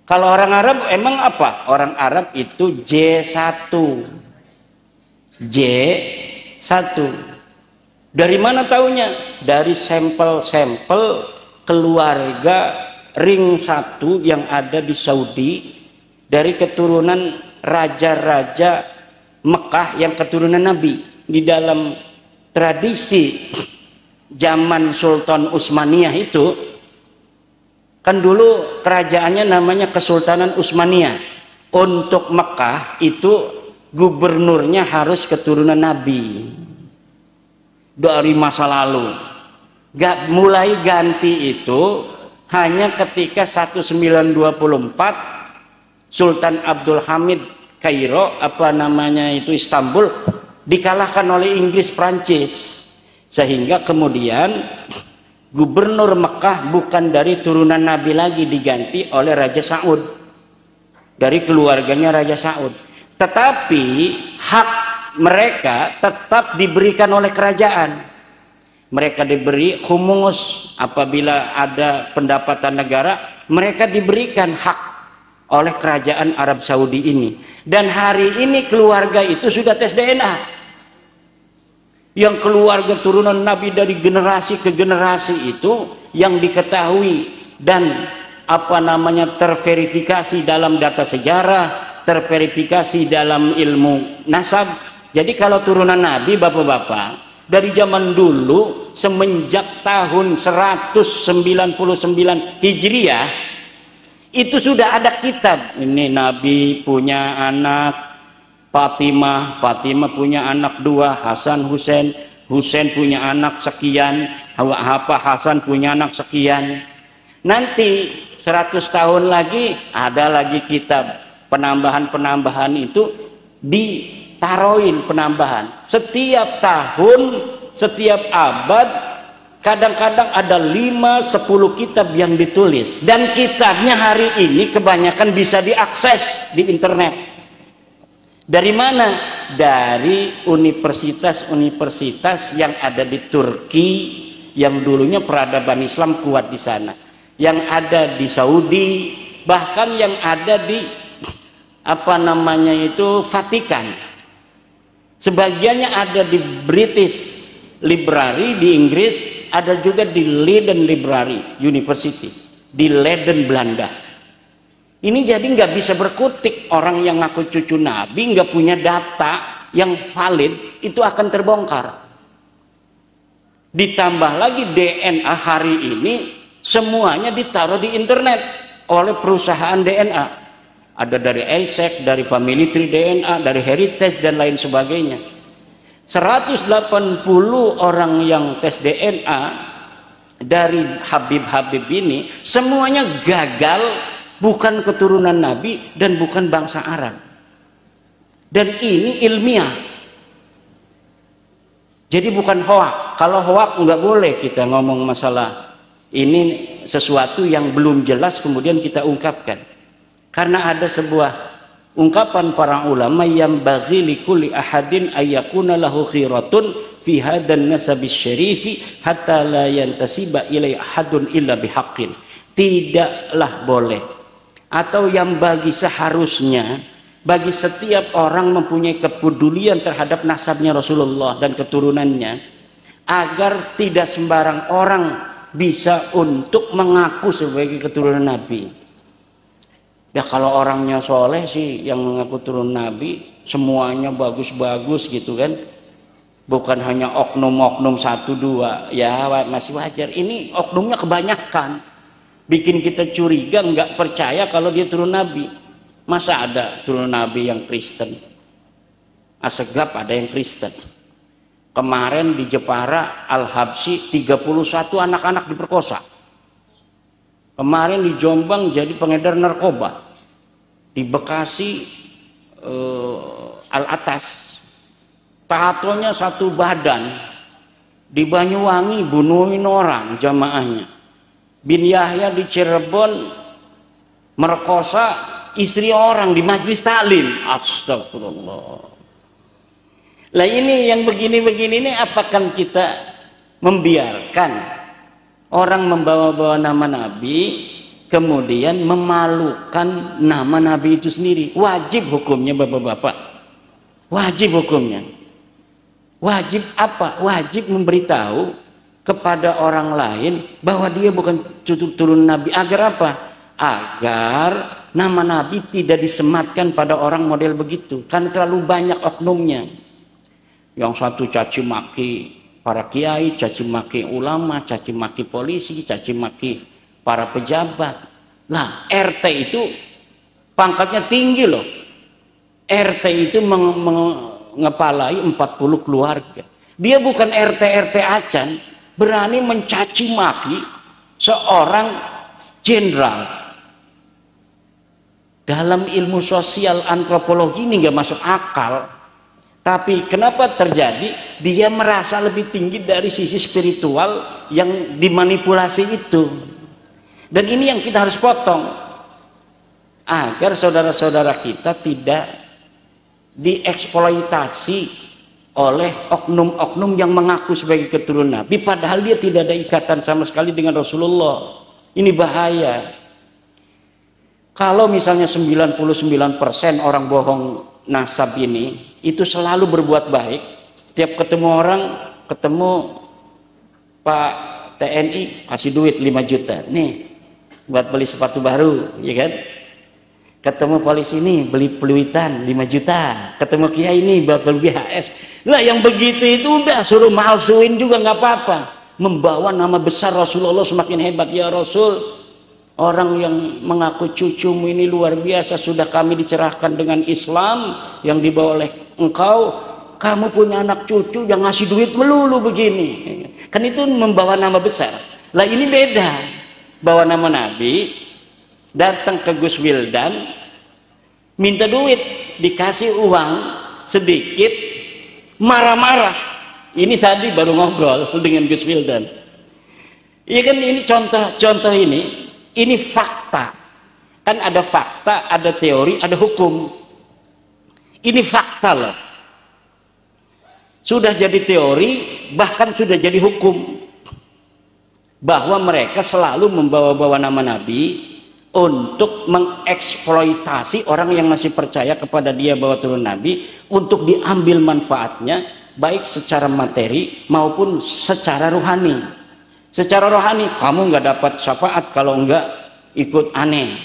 Kalau orang Arab emang apa? Orang Arab itu J1. J1. Dari mana taunya? Dari sampel-sampel keluarga ring 1 yang ada di Saudi, dari keturunan raja-raja Mekah yang keturunan Nabi. Di dalam tradisi zaman Sultan Utsmaniyah itu, kan dulu kerajaannya namanya Kesultanan Utsmaniyah. Untuk Mekah itu gubernurnya harus keturunan Nabi. Dari masa lalu. Mulai ganti itu hanya ketika 1924 Sultan Abdul Hamid Kairo, Istanbul, dikalahkan oleh Inggris Prancis, sehingga kemudian gubernur Mekah bukan dari turunan Nabi lagi, diganti oleh Raja Saud, dari keluarganya Raja Saud. Tetapi hak mereka tetap diberikan oleh kerajaan. Mereka diberi humus apabila ada pendapatan negara, mereka diberikan hak oleh kerajaan Arab Saudi ini. Dan hari ini keluarga itu sudah tes DNA. Yang keluarga turunan Nabi dari generasi ke generasi itu yang diketahui dan terverifikasi dalam data sejarah, terverifikasi dalam ilmu nasab. Jadi kalau turunan Nabi, bapak-bapak, dari zaman dulu semenjak tahun 199 Hijriah itu sudah ada kitab. Ini Nabi punya anak Fatimah, Fatimah punya anak 2, Hasan Husain, Husain punya anak sekian, Hasan punya anak sekian. Nanti 100 tahun lagi ada lagi kitab, penambahan-penambahan itu ditaruhin penambahan. Setiap tahun, setiap abad, kadang-kadang ada 5-10 kitab yang ditulis. Dan kitabnya hari ini kebanyakan bisa diakses di internet. Dari mana? Dari universitas-universitas yang ada di Turki, yang dulunya peradaban Islam kuat di sana. Yang ada di Saudi, bahkan yang ada di Vatikan. Sebagiannya ada di British Library di Inggris, ada juga di Leiden Library University di Leiden, Belanda. Ini jadi nggak bisa berkutik. Orang yang ngaku cucu Nabi nggak punya data yang valid, itu akan terbongkar. Ditambah lagi DNA hari ini semuanya ditaruh di internet oleh perusahaan DNA. Ada dari ASEC, dari Family Tree DNA, dari Heritage dan lain sebagainya. 180 orang yang tes DNA dari Habib-habib ini semuanya gagal, bukan keturunan Nabi dan bukan bangsa Arab. Dan ini ilmiah. Jadi bukan hoak. Kalau hoak nggak boleh kita ngomong masalah Ini sesuatu yang belum jelas kemudian kita ungkapkan. Karena ada sebuah ungkapan para ulama yang bagi likulli ahadin ayyakuna lahu khiratun fi hadan nasabis syarifi hatta la yantasiba ilai ahadun illa bihaqqin. Tidaklah boleh atau yang bagi seharusnya bagi setiap orang mempunyai kepedulian terhadap nasabnya Rasulullah dan keturunannya, agar tidak sembarang orang bisa untuk mengaku sebagai keturunan Nabi. Ya kalau orangnya soleh sih yang mengaku turun Nabi semuanya bagus-bagus gitu kan, bukan hanya oknum-oknum satu dua, ya masih wajar. Ini oknumnya kebanyakan, bikin kita curiga, nggak percaya kalau dia turun Nabi. Masa ada turun Nabi yang Kristen? Asegaf ada yang Kristen. Kemarin di Jepara Al-Habsyi 31 anak-anak diperkosa. Kemarin di Jombang jadi pengedar narkoba. Di Bekasi Al-Atas tatonya satu badan. Di Banyuwangi bunuhin orang jamaahnya. Bin Yahya di Cirebon merkosa istri orang di majelis taklim. Astagfirullah. Lah ini yang begini-begini ini apakah kita membiarkan orang membawa-bawa nama Nabi kemudian memalukan nama Nabi itu sendiri? Wajib hukumnya bapak-bapak. Wajib hukumnya. Wajib apa? Wajib memberitahu kepada orang lain bahwa dia bukan turun Nabi. Agar apa? Agar nama Nabi tidak disematkan pada orang model begitu, karena terlalu banyak oknumnya. Yang satu caci maki para kiai, caci maki ulama, caci maki polisi, caci maki para pejabat. Lah RT itu pangkatnya tinggi loh. RT itu mengepalai 40 keluarga. Dia bukan RT acan berani mencaci maki seorang jenderal. Dalam ilmu sosial antropologi ini nggak masuk akal. Tapi kenapa terjadi? Dia merasa lebih tinggi dari sisi spiritual yang dimanipulasi itu. Dan ini yang kita harus potong. Agar saudara-saudara kita tidak dieksploitasi oleh oknum-oknum yang mengaku sebagai keturunan Nabi. Padahal dia tidak ada ikatan sama sekali dengan Rasulullah. Ini bahaya. Kalau misalnya 99% orang bohong nasab ini itu selalu berbuat baik, tiap ketemu orang, ketemu Pak TNI kasih duit 5 juta nih buat beli sepatu baru, ya kan? Ketemu polisi ini beli peluitan 5 juta, ketemu kiai ini buat beli BHS. Lah yang begitu itu udah suruh malsuin juga nggak apa-apa, membawa nama besar Rasulullah semakin hebat. Ya Rasul, orang yang mengaku cucumu ini luar biasa, sudah kami dicerahkan dengan Islam yang dibawa oleh engkau. Kamu punya anak cucu yang ngasih duit melulu begini. Kan itu membawa nama besar. Lah ini beda. Bawa nama Nabi, datang ke Gus Wildan, minta duit, dikasih uang sedikit, marah-marah. Ini tadi baru ngobrol dengan Gus Wildan. Iya kan, ini contoh ini fakta. Kan ada fakta, ada teori, ada hukum. Ini fakta loh. Sudah jadi teori, bahkan sudah jadi hukum. Bahwa mereka selalu membawa-bawa nama Nabi untuk mengeksploitasi orang yang masih percaya kepada dia bahwa turun Nabi, untuk diambil manfaatnya, baik secara materi maupun secara rohani. Secara rohani, kamu nggak dapat syafaat kalau nggak ikut aneh.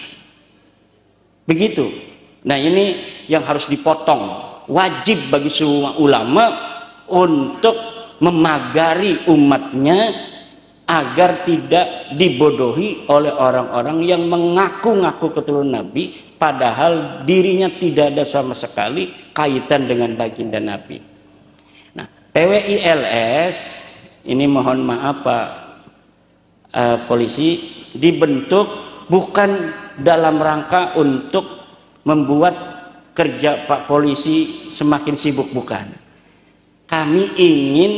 Begitu. Nah ini yang harus dipotong. Wajib bagi semua ulama untuk memagari umatnya agar tidak dibodohi oleh orang-orang yang mengaku-ngaku keturunan Nabi, padahal dirinya tidak ada sama sekali kaitan dengan baginda Nabi. Nah, PWILS ini mohon maaf Pak polisi, dibentuk bukan dalam rangka untuk membuat kerja Pak polisi semakin sibuk, bukan. kami ingin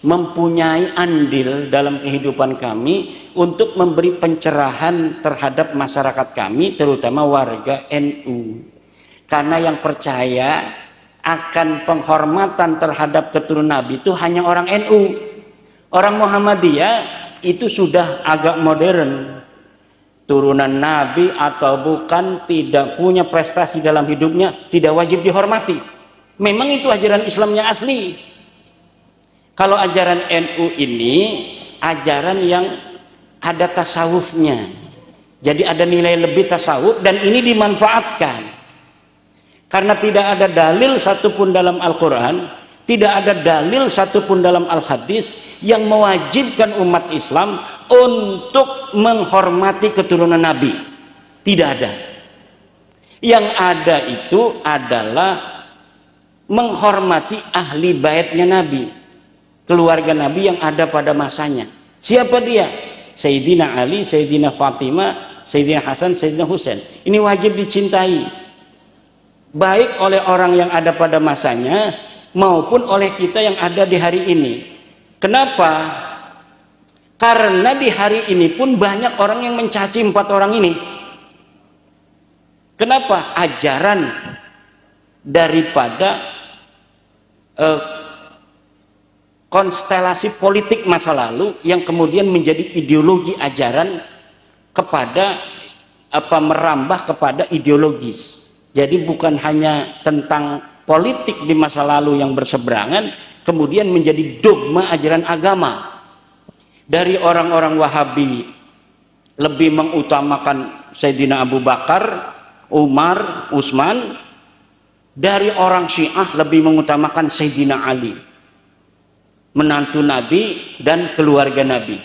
mempunyai andil dalam kehidupan kami untuk memberi pencerahan terhadap masyarakat kami, terutama warga NU. Karena yang percaya akan penghormatan terhadap keturunan Nabi itu hanya orang NU. Orang Muhammadiyah itu sudah agak modern. Turunan Nabi atau bukan, tidak punya prestasi dalam hidupnya, tidak wajib dihormati. Memang itu ajaran Islam yang asli. Kalau ajaran NU ini ajaran yang ada tasawufnya, jadi ada nilai lebih tasawuf, dan ini dimanfaatkan karena tidak ada dalil satupun dalam Al-Quran, tidak ada dalil satupun dalam Al-Hadis yang mewajibkan umat Islam untuk menghormati keturunan Nabi. Tidak ada. Yang ada itu adalah menghormati ahli baitnya Nabi, keluarga Nabi yang ada pada masanya. Siapa dia? Sayyidina Ali, Sayyidina Fatimah, Sayyidina Hasan, Sayyidina Husain. Ini wajib dicintai, baik oleh orang yang ada pada masanya maupun oleh kita yang ada di hari ini. Kenapa? Karena di hari ini pun banyak orang yang mencaci 4 orang ini. Kenapa? Ajaran daripada konstelasi politik masa lalu yang kemudian menjadi ideologi ajaran kepada merambah kepada ideologis. Jadi bukan hanya tentang politik di masa lalu yang berseberangan, kemudian menjadi dogma ajaran agama. Dari orang-orang Wahabi lebih mengutamakan Sayyidina Abu Bakar, Umar, Utsman. Dari orang Syiah lebih mengutamakan Sayyidina Ali, menantu Nabi dan keluarga Nabi.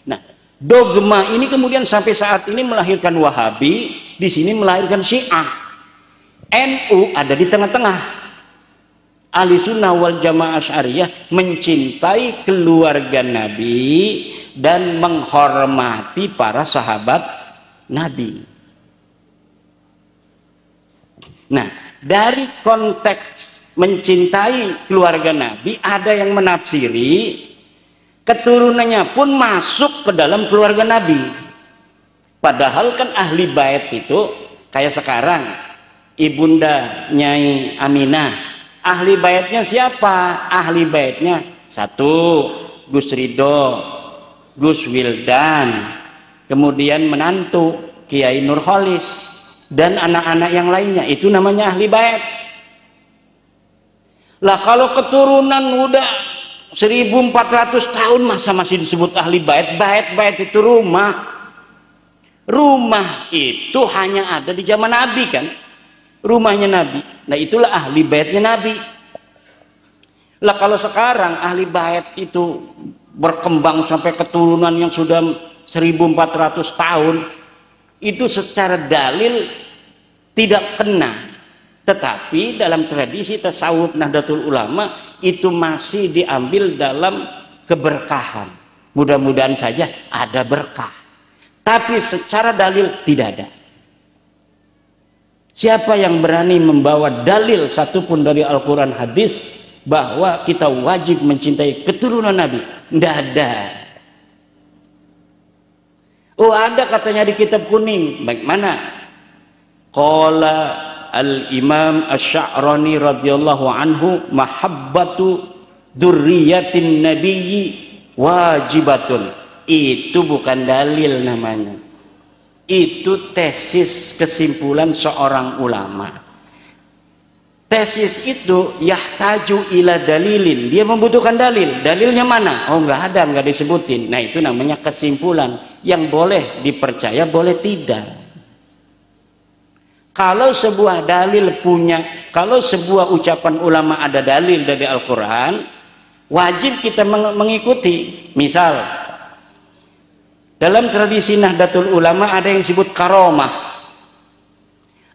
Nah, dogma ini kemudian sampai saat ini melahirkan Wahabi, di sini melahirkan Syiah. NU ada di tengah-tengah. Ahlussunnah wal Jamaah Asy'ariyah mencintai keluarga Nabi dan menghormati para sahabat Nabi. Nah, dari konteks mencintai keluarga Nabi, ada yang menafsiri keturunannya pun masuk ke dalam keluarga Nabi. Padahal kan ahli bait itu kayak sekarang ibunda Nyai Aminah, ahli baitnya siapa? Ahli baitnya satu Gus Ridho, Gus Wildan, kemudian menantu Kiai Nurholis, dan anak-anak yang lainnya. Itu namanya ahli bait. Lah kalau keturunan udah 1400 tahun masa masih disebut ahli bait? Bait itu rumah. Rumah itu hanya ada di zaman Nabi kan? Rumahnya Nabi. Nah itulah ahli baitnya Nabi. Lah kalau sekarang ahli bait itu berkembang sampai keturunan yang sudah 1400 tahun, itu secara dalil tidak kena. Tetapi dalam tradisi tasawuf Nahdlatul Ulama itu masih diambil dalam keberkahan. Mudah-mudahan saja ada berkah. Tapi secara dalil tidak ada. Siapa yang berani membawa dalil satupun dari Al-Quran hadis bahwa kita wajib mencintai keturunan Nabi? Tidak ada. Oh ada katanya di kitab kuning. Baik mana? Qala al-Imam Asy-Sya'rani radhiyallahu anhu mahabbatu dzurriyyatin nabiyyi wajibatun. Itu bukan dalil namanya. Itu tesis kesimpulan seorang ulama. Tesis itu yahtaju ila dalilin. Dia membutuhkan dalil. Dalilnya mana? Oh enggak ada, enggak disebutin. Nah itu namanya kesimpulan yang boleh dipercaya, boleh tidak. Kalau sebuah dalil punya, kalau sebuah ucapan ulama ada dalil dari Al-Quran, wajib kita mengikuti. Misal, dalam tradisi Nahdlatul Ulama ada yang disebut karomah,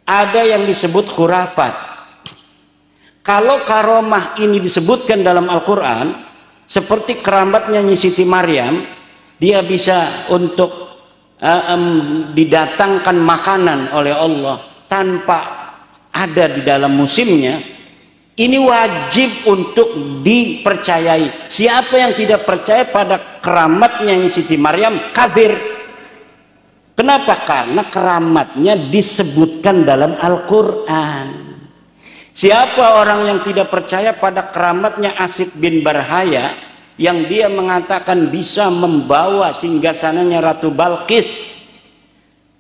ada yang disebut khurafat. Kalau karomah ini disebutkan dalam Al-Quran, seperti keramatnya Nyi Siti Maryam, dia bisa untuk didatangkan makanan oleh Allah tanpa ada di dalam musimnya, Ini wajib untuk dipercayai. Siapa yang tidak percaya pada keramatnya Siti Maryam, kafir. Kenapa? Karena keramatnya disebutkan dalam Al-Quran. Siapa orang yang tidak percaya pada keramatnya Asyid bin Barhaya, yang dia mengatakan bisa membawa singgasananya Ratu Balqis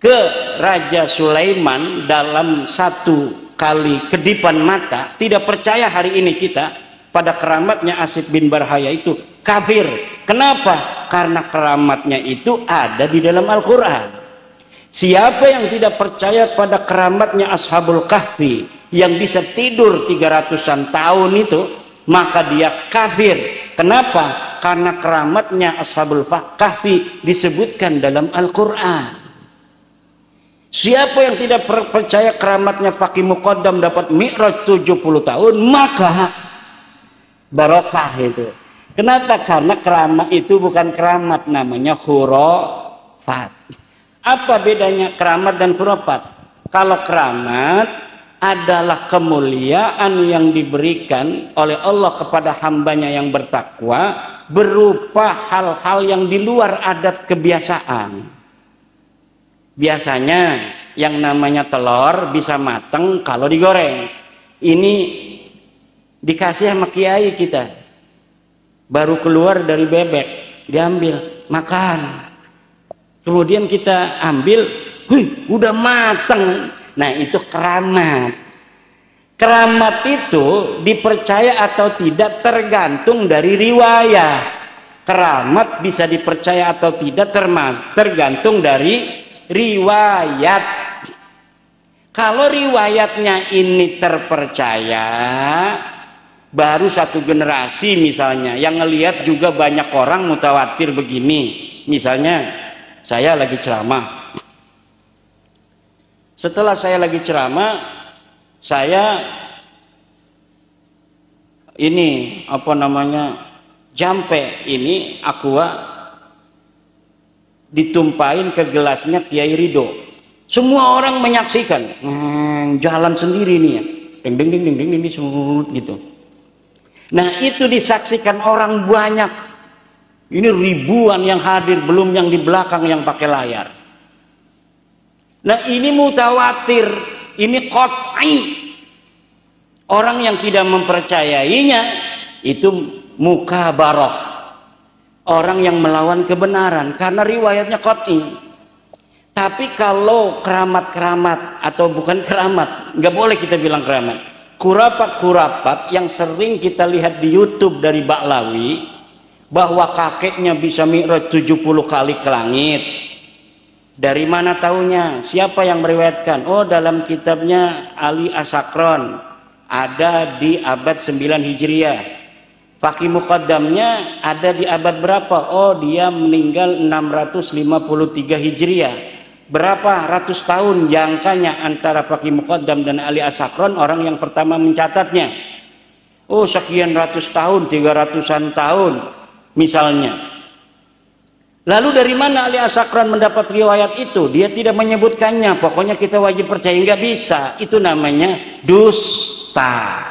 ke Raja Sulaiman dalam satu kali kedipan mata, tidak percaya hari ini kita pada keramatnya Asyid bin Barhaya itu, kafir. Kenapa? Karena keramatnya itu ada di dalam Al-Quran. Siapa yang tidak percaya pada keramatnya Ashabul Kahfi yang bisa tidur 300-an tahun itu, maka dia kafir. Kenapa? Karena keramatnya Ashabul Kahfi disebutkan dalam Al-Quran. Siapa yang tidak percaya keramatnya Faqih Muqaddam dapat mi'raj 70 tahun, maka barokah itu. Kenapa? Karena keramat itu bukan keramat, namanya khurafat. Apa bedanya keramat dan khurafat? Kalau keramat adalah kemuliaan yang diberikan oleh Allah kepada hambanya yang bertakwa berupa hal-hal yang di luar adat kebiasaan. Biasanya yang namanya telur bisa mateng kalau digoreng. Ini dikasih sama kiai kita, baru keluar dari bebek, diambil, makan. Kemudian kita ambil, udah mateng. Nah, itu keramat. Keramat itu dipercaya atau tidak tergantung dari riwayat. Keramat bisa dipercaya atau tidak tergantung dari riwayat. Kalau riwayatnya ini terpercaya, baru satu generasi misalnya yang ngelihat juga banyak orang mutawatir begini. Misalnya saya lagi ceramah, setelah saya lagi ceramah, saya ini apa namanya, jampe ini aqua ditumpahin ke gelasnya Kiai Ridho. Semua orang menyaksikan, jalan sendiri nih ya, ding ding ding ding ding ding semut gitu. Nah, itu disaksikan orang banyak. Ini ribuan yang hadir, belum yang di belakang yang pakai layar. Nah, ini mutawatir, ini qat'i. Orang yang tidak mempercayainya itu mukabarah. Orang yang melawan kebenaran karena riwayatnya qat'i. Tapi kalau keramat-keramat atau bukan keramat, nggak boleh kita bilang keramat. Khurafat-khurafat yang sering kita lihat di YouTube dari Ba'lawi, bahwa kakeknya bisa mi'raj 70 kali ke langit. Dari mana taunya? Siapa yang meriwayatkan? Oh, dalam kitabnya Ali Asakron, ada di abad 9 Hijriah. Faqih Muqaddamnya ada di abad berapa? Oh, dia meninggal 653 Hijriah. Berapa ratus tahun jangkanya antara Faqih Muqaddam dan Ali Asakron, orang yang pertama mencatatnya? Oh, sekian ratus tahun, 300-an tahun misalnya. Lalu dari mana Ali Asakron mendapat riwayat itu? Dia tidak menyebutkannya. Pokoknya kita wajib percaya. Nggak bisa. Itu namanya dusta.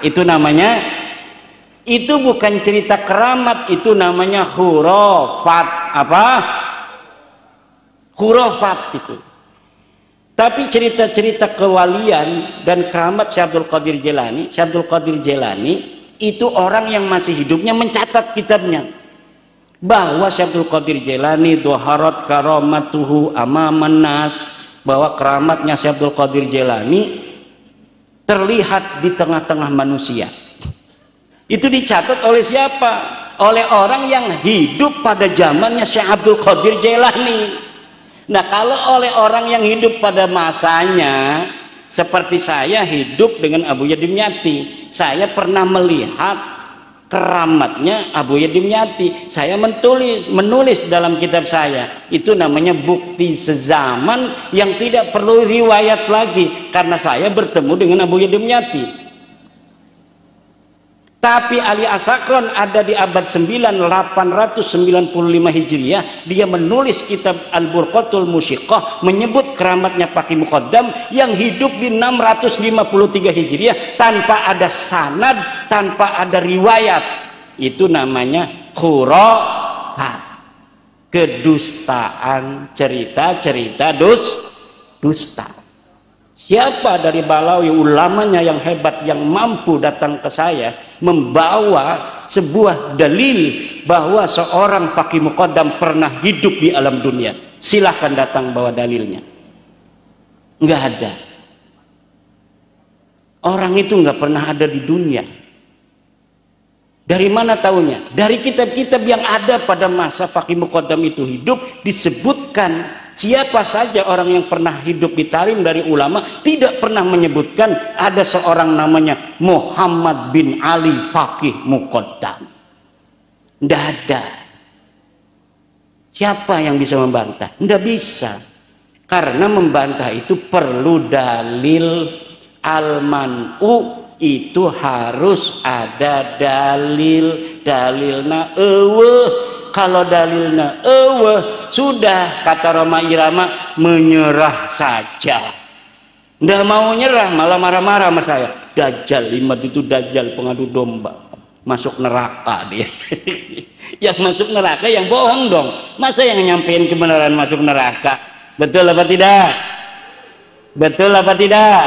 Itu bukan cerita keramat, itu namanya khurafat. Apa? Khurafat itu. Tapi cerita-cerita kewalian dan keramat Syekh Abdul Qadir Jailani itu orang yang masih hidupnya mencatat kitabnya. Bahwa Syekh Abdul Qadir Jailani dhaharat karamatuhu amaman nas, bahwa keramatnya Syekh Abdul Qadir Jailani terlihat di tengah-tengah manusia. Itu dicatat oleh siapa? Oleh orang yang hidup pada zamannya Syekh Abdul Qadir Jailani. Nah, kalau oleh orang yang hidup pada masanya, seperti saya hidup dengan Abu Yadim Yati, saya pernah melihat keramatnya Abu Yadim Yati. Saya menulis dalam kitab saya. Itu namanya bukti sezaman yang tidak perlu riwayat lagi, karena saya bertemu dengan Abu Yadim Yati. Tapi Ali Asakron ada di abad 9 895 Hijriah, dia menulis kitab Al-Burqatul Musyiqah menyebut keramatnya Faqih Muqaddam yang hidup di 653 Hijriah tanpa ada sanad, tanpa ada riwayat. Itu namanya khurafat, kedustaan, cerita-cerita dusta. Siapa dari Balawi ulamanya yang hebat yang mampu datang ke saya membawa sebuah dalil bahwa seorang Faqih Muqaddam pernah hidup di alam dunia? Silahkan datang bawa dalilnya. Nggak ada. Orang itu nggak pernah ada di dunia. Dari mana taunya? Dari kitab-kitab yang ada pada masa Faqih Muqaddam itu hidup, disebutkan siapa saja orang yang pernah hidup di tarim dari ulama, tidak pernah menyebutkan ada seorang namanya Muhammad bin Ali Faqih Muqaddam. Tidak ada. Siapa yang bisa membantah? Tidak bisa. Karena membantah itu perlu dalil. Al-man'u itu harus ada dalil. Dalilna kalau dalilnya sudah, kata Roma Irama, menyerah saja. Nggak mau nyerah, malah marah-marah sama saya. Dajjal, Imad itu Dajjal, pengadu domba, masuk neraka dia. Yang masuk neraka yang bohong dong. Masa yang nyampein kebenaran masuk neraka? Betul apa tidak? Betul apa tidak?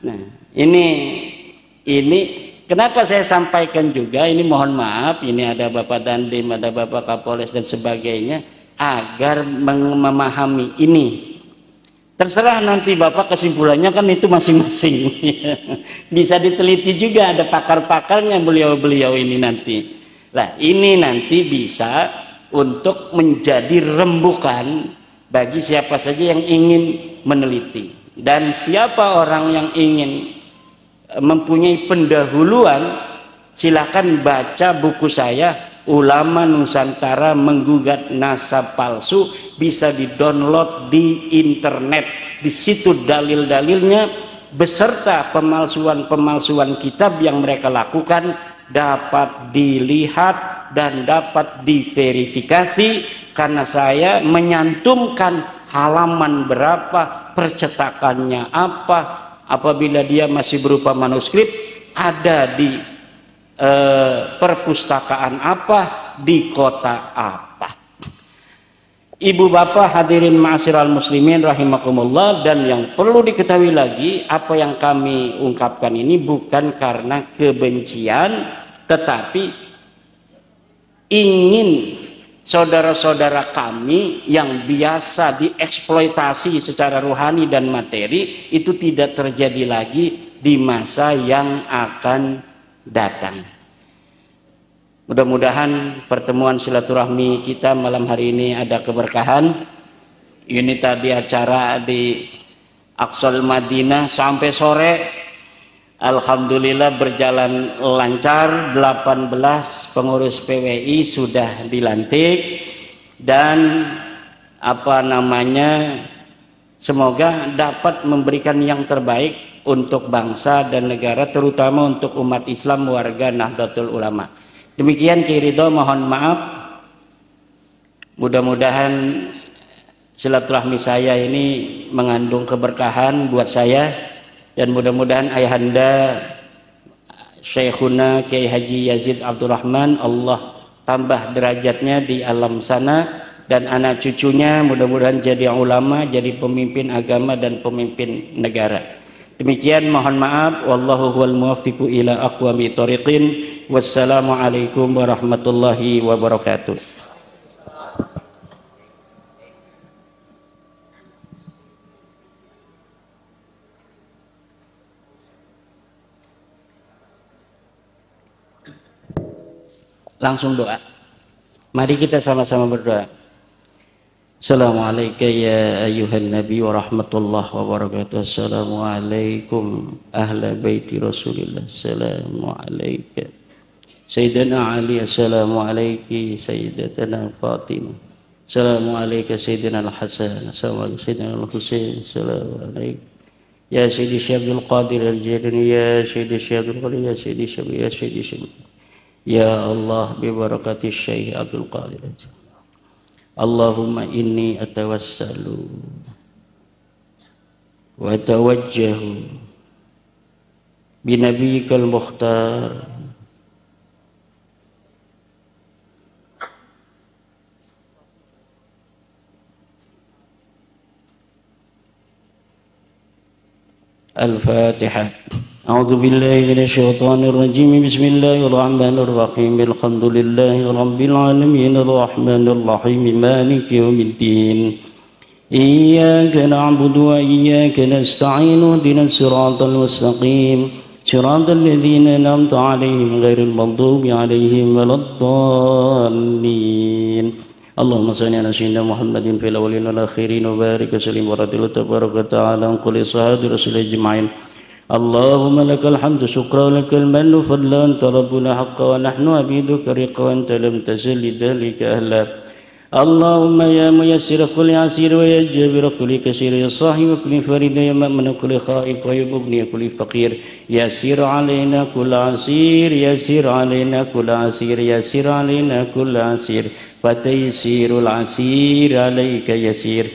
Nah, ini kenapa saya sampaikan juga, ini mohon maaf, ini ada Bapak Dandim, ada Bapak Kapolres dan sebagainya, agar memahami ini. Terserah nanti Bapak kesimpulannya kan itu masing-masing. Bisa diteliti juga, ada pakar-pakarnya beliau-beliau ini nanti. Nah, ini nanti bisa untuk menjadi rembukan bagi siapa saja yang ingin meneliti. Dan siapa orang yang ingin mempunyai pendahuluan, silakan baca buku saya Ulama Nusantara Menggugat Nasab Palsu, bisa di-download di internet. Di situ dalil-dalilnya beserta pemalsuan-pemalsuan kitab yang mereka lakukan dapat dilihat dan dapat diverifikasi, karena saya menyantumkan halaman berapa, percetakannya apa, apabila dia masih berupa manuskrip, ada di perpustakaan apa, di kota apa. Ibu bapak hadirin ma'asyiral muslimin rahimakumullah, dan yang perlu diketahui lagi, apa yang kami ungkapkan ini bukan karena kebencian, tetapi ingin saudara-saudara kami yang biasa dieksploitasi secara rohani dan materi itu tidak terjadi lagi di masa yang akan datang. Mudah-mudahan pertemuan silaturahmi kita malam hari ini ada keberkahan. Ini tadi acara di Aqsal Madinah sampai sore, alhamdulillah berjalan lancar. 18 pengurus PWI sudah dilantik, dan semoga dapat memberikan yang terbaik untuk bangsa dan negara, terutama untuk umat Islam warga Nahdlatul Ulama. Demikian Ki Ridho, mohon maaf. Mudah-mudahan silaturahmi saya ini mengandung keberkahan buat saya, dan mudah-mudahan ayahanda Syekhuna Kiai Haji Yazid Abdul Rahman, Allah tambah derajatnya di alam sana, dan anak cucunya mudah-mudahan jadi ulama, jadi pemimpin agama dan pemimpin negara. Demikian, mohon maaf. Wallahu huwal muwaffiqu ila aqwami thoriqin. Wassalamualaikum warahmatullahi wabarakatuh. Langsung doa. Mari kita sama-sama berdoa. Assalamualaikum ya ayuhan nabi wa rahmatullahi wa barakatuh. Assalamualaikum ahla baiti rasulillah. Assalamualaikum Sayyidina Ali. Assalamualaikum Sayyidatana Fatimah. Assalamualaikum Sayyidina Al-Hasan. Assalamualaikum Sayyidina Al-Husain. Assalamualaikum يا سيدي الشيخ عبد القادر الجيلاني يا سيدي الشيخ عبد القادر يا سيدي الشيخ يا سيدي الشيخ يا الله ببركة الشيخ عبد القادر اللهم إني أتوسل وأتوجه بنبيك المختار الفاتحة. أعوذ بالله من الشيطان الرجيم. بسم الله الرحمن الرحيم. الحمد لله رب العالمين الرحمن الرحيم مالك يوم الدين. إياك نعبد وإياك نستعين اهدنا الصراط المستقيم صراط الذين أنعمت عليهم غير المغضوب عليهم ولا الضالين. اللهم صل على سيدنا محمد في الأولين والآخرين وبارك وسلم ورضي الله تبارك وتعالى عن كل صحابة رسول أجمعين. اللهم لك الحمد شكرا ولك المن فضلا أنت ربنا حقا ونحن عبيدك رقا وأنت لم تزل لذلك أهلا. اللهم يا ميسر كل عسير ويا جابر كل كثير يا صاحب كل فريد يا مأمن كل خائف ويا مغني كل فقير يسير علينا كل عسير يسير علينا كل عسير يسير علينا كل عسير فتيسير العسير عليك يسير.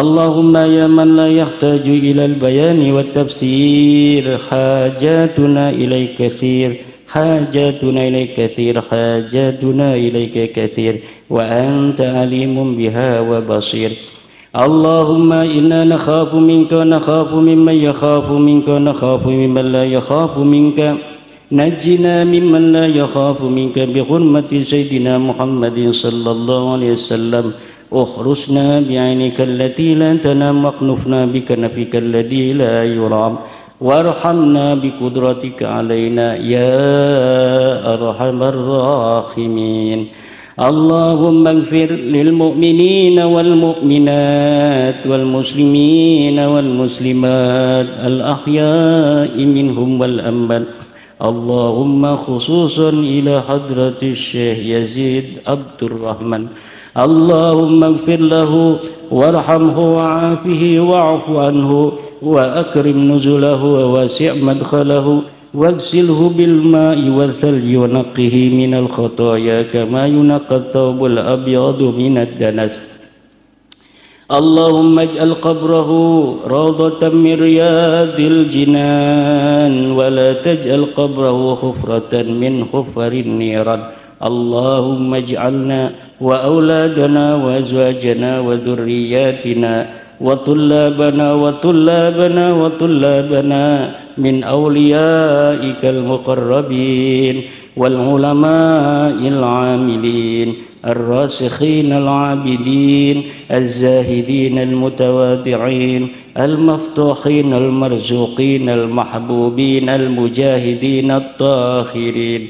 اللهم يا من لا يحتاج إلى البيان والتفسير حاجاتنا إليك كثير حاجاتنا إليك كثير حاجاتنا إليك كثير وأنت عليم بها وبصير. اللهم إنا نخاف منك ونخاف ممن يخاف منك ونخاف ممن لا يخاف منك. نجنا ممن لا يخاف منك بحرمة سيدنا محمد صلى الله عليه وسلم. اخرسنا بعينك التي لا تنام واكنفنا بكنفك الذي لا يرام وارحمنا بقدرتك علينا يا أرحم الراحمين. اللهم اغفر للمؤمنين والمؤمنات والمسلمين والمسلمات الأحياء منهم والأموات. اللهم خصوصا إلى حضرة الشيخ يزيد عبد الرحمن. اللهم اغفر له وارحمه وعافه واعف عنه وأكرم نزله وواسع مدخله واغسله بالماء والثلج ونقه من الخطايا كما ينقى الثوب الأبيض من الدنس. اللهم اجعل قبره روضة من رياض الجنان ولا تجعل قبره حفرة من حفر النيران. اللهم اجعلنا وأولادنا وأزواجنا وذرياتنا وطلابنا من أوليائك المقربين والعلماء العاملين الراسخين العابدين الزاهدين المتواضعين المفتوحين المرزوقين المحبوبين المجاهدين الطاهرين.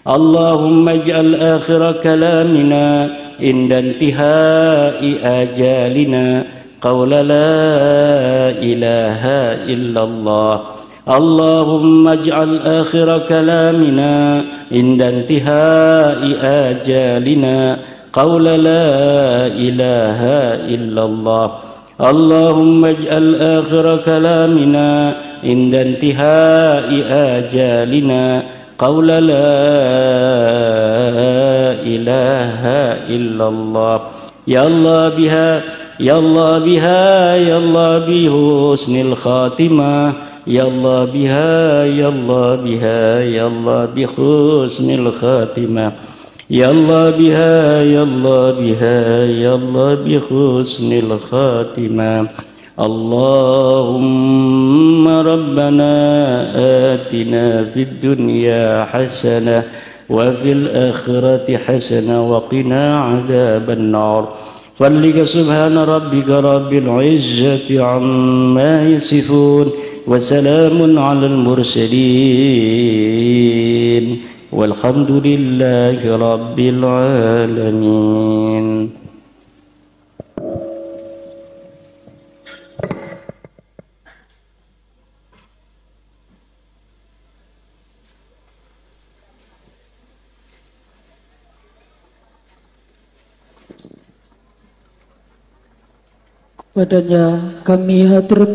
اللهم اجعل آخر كلامنا عند انتهاء آجالنا قول لا إله إلا الله. اللهم اجعل آخر كلامنا عند انتهاء آجالنا قول لا إله إلا الله. اللهم اجعل آخر كلامنا عند انتهاء آجالنا قول لا إله إلا الله. يا الله بها يا الله بها يا الله بحسن الخاتمة يا الله بها يا الله بها يا الله بحسن الخاتمة يا الله بها يا الله بها يا الله بحسن الخاتمة. اللهم ربنا آتنا في الدنيا حسنة وفي الآخرة حسنة وقنا عذاب النار. فلك سبحان ربك رب العزة عما يصفون وسلام على المرسلين والحمد لله رب العالمين. Padanya kami hatur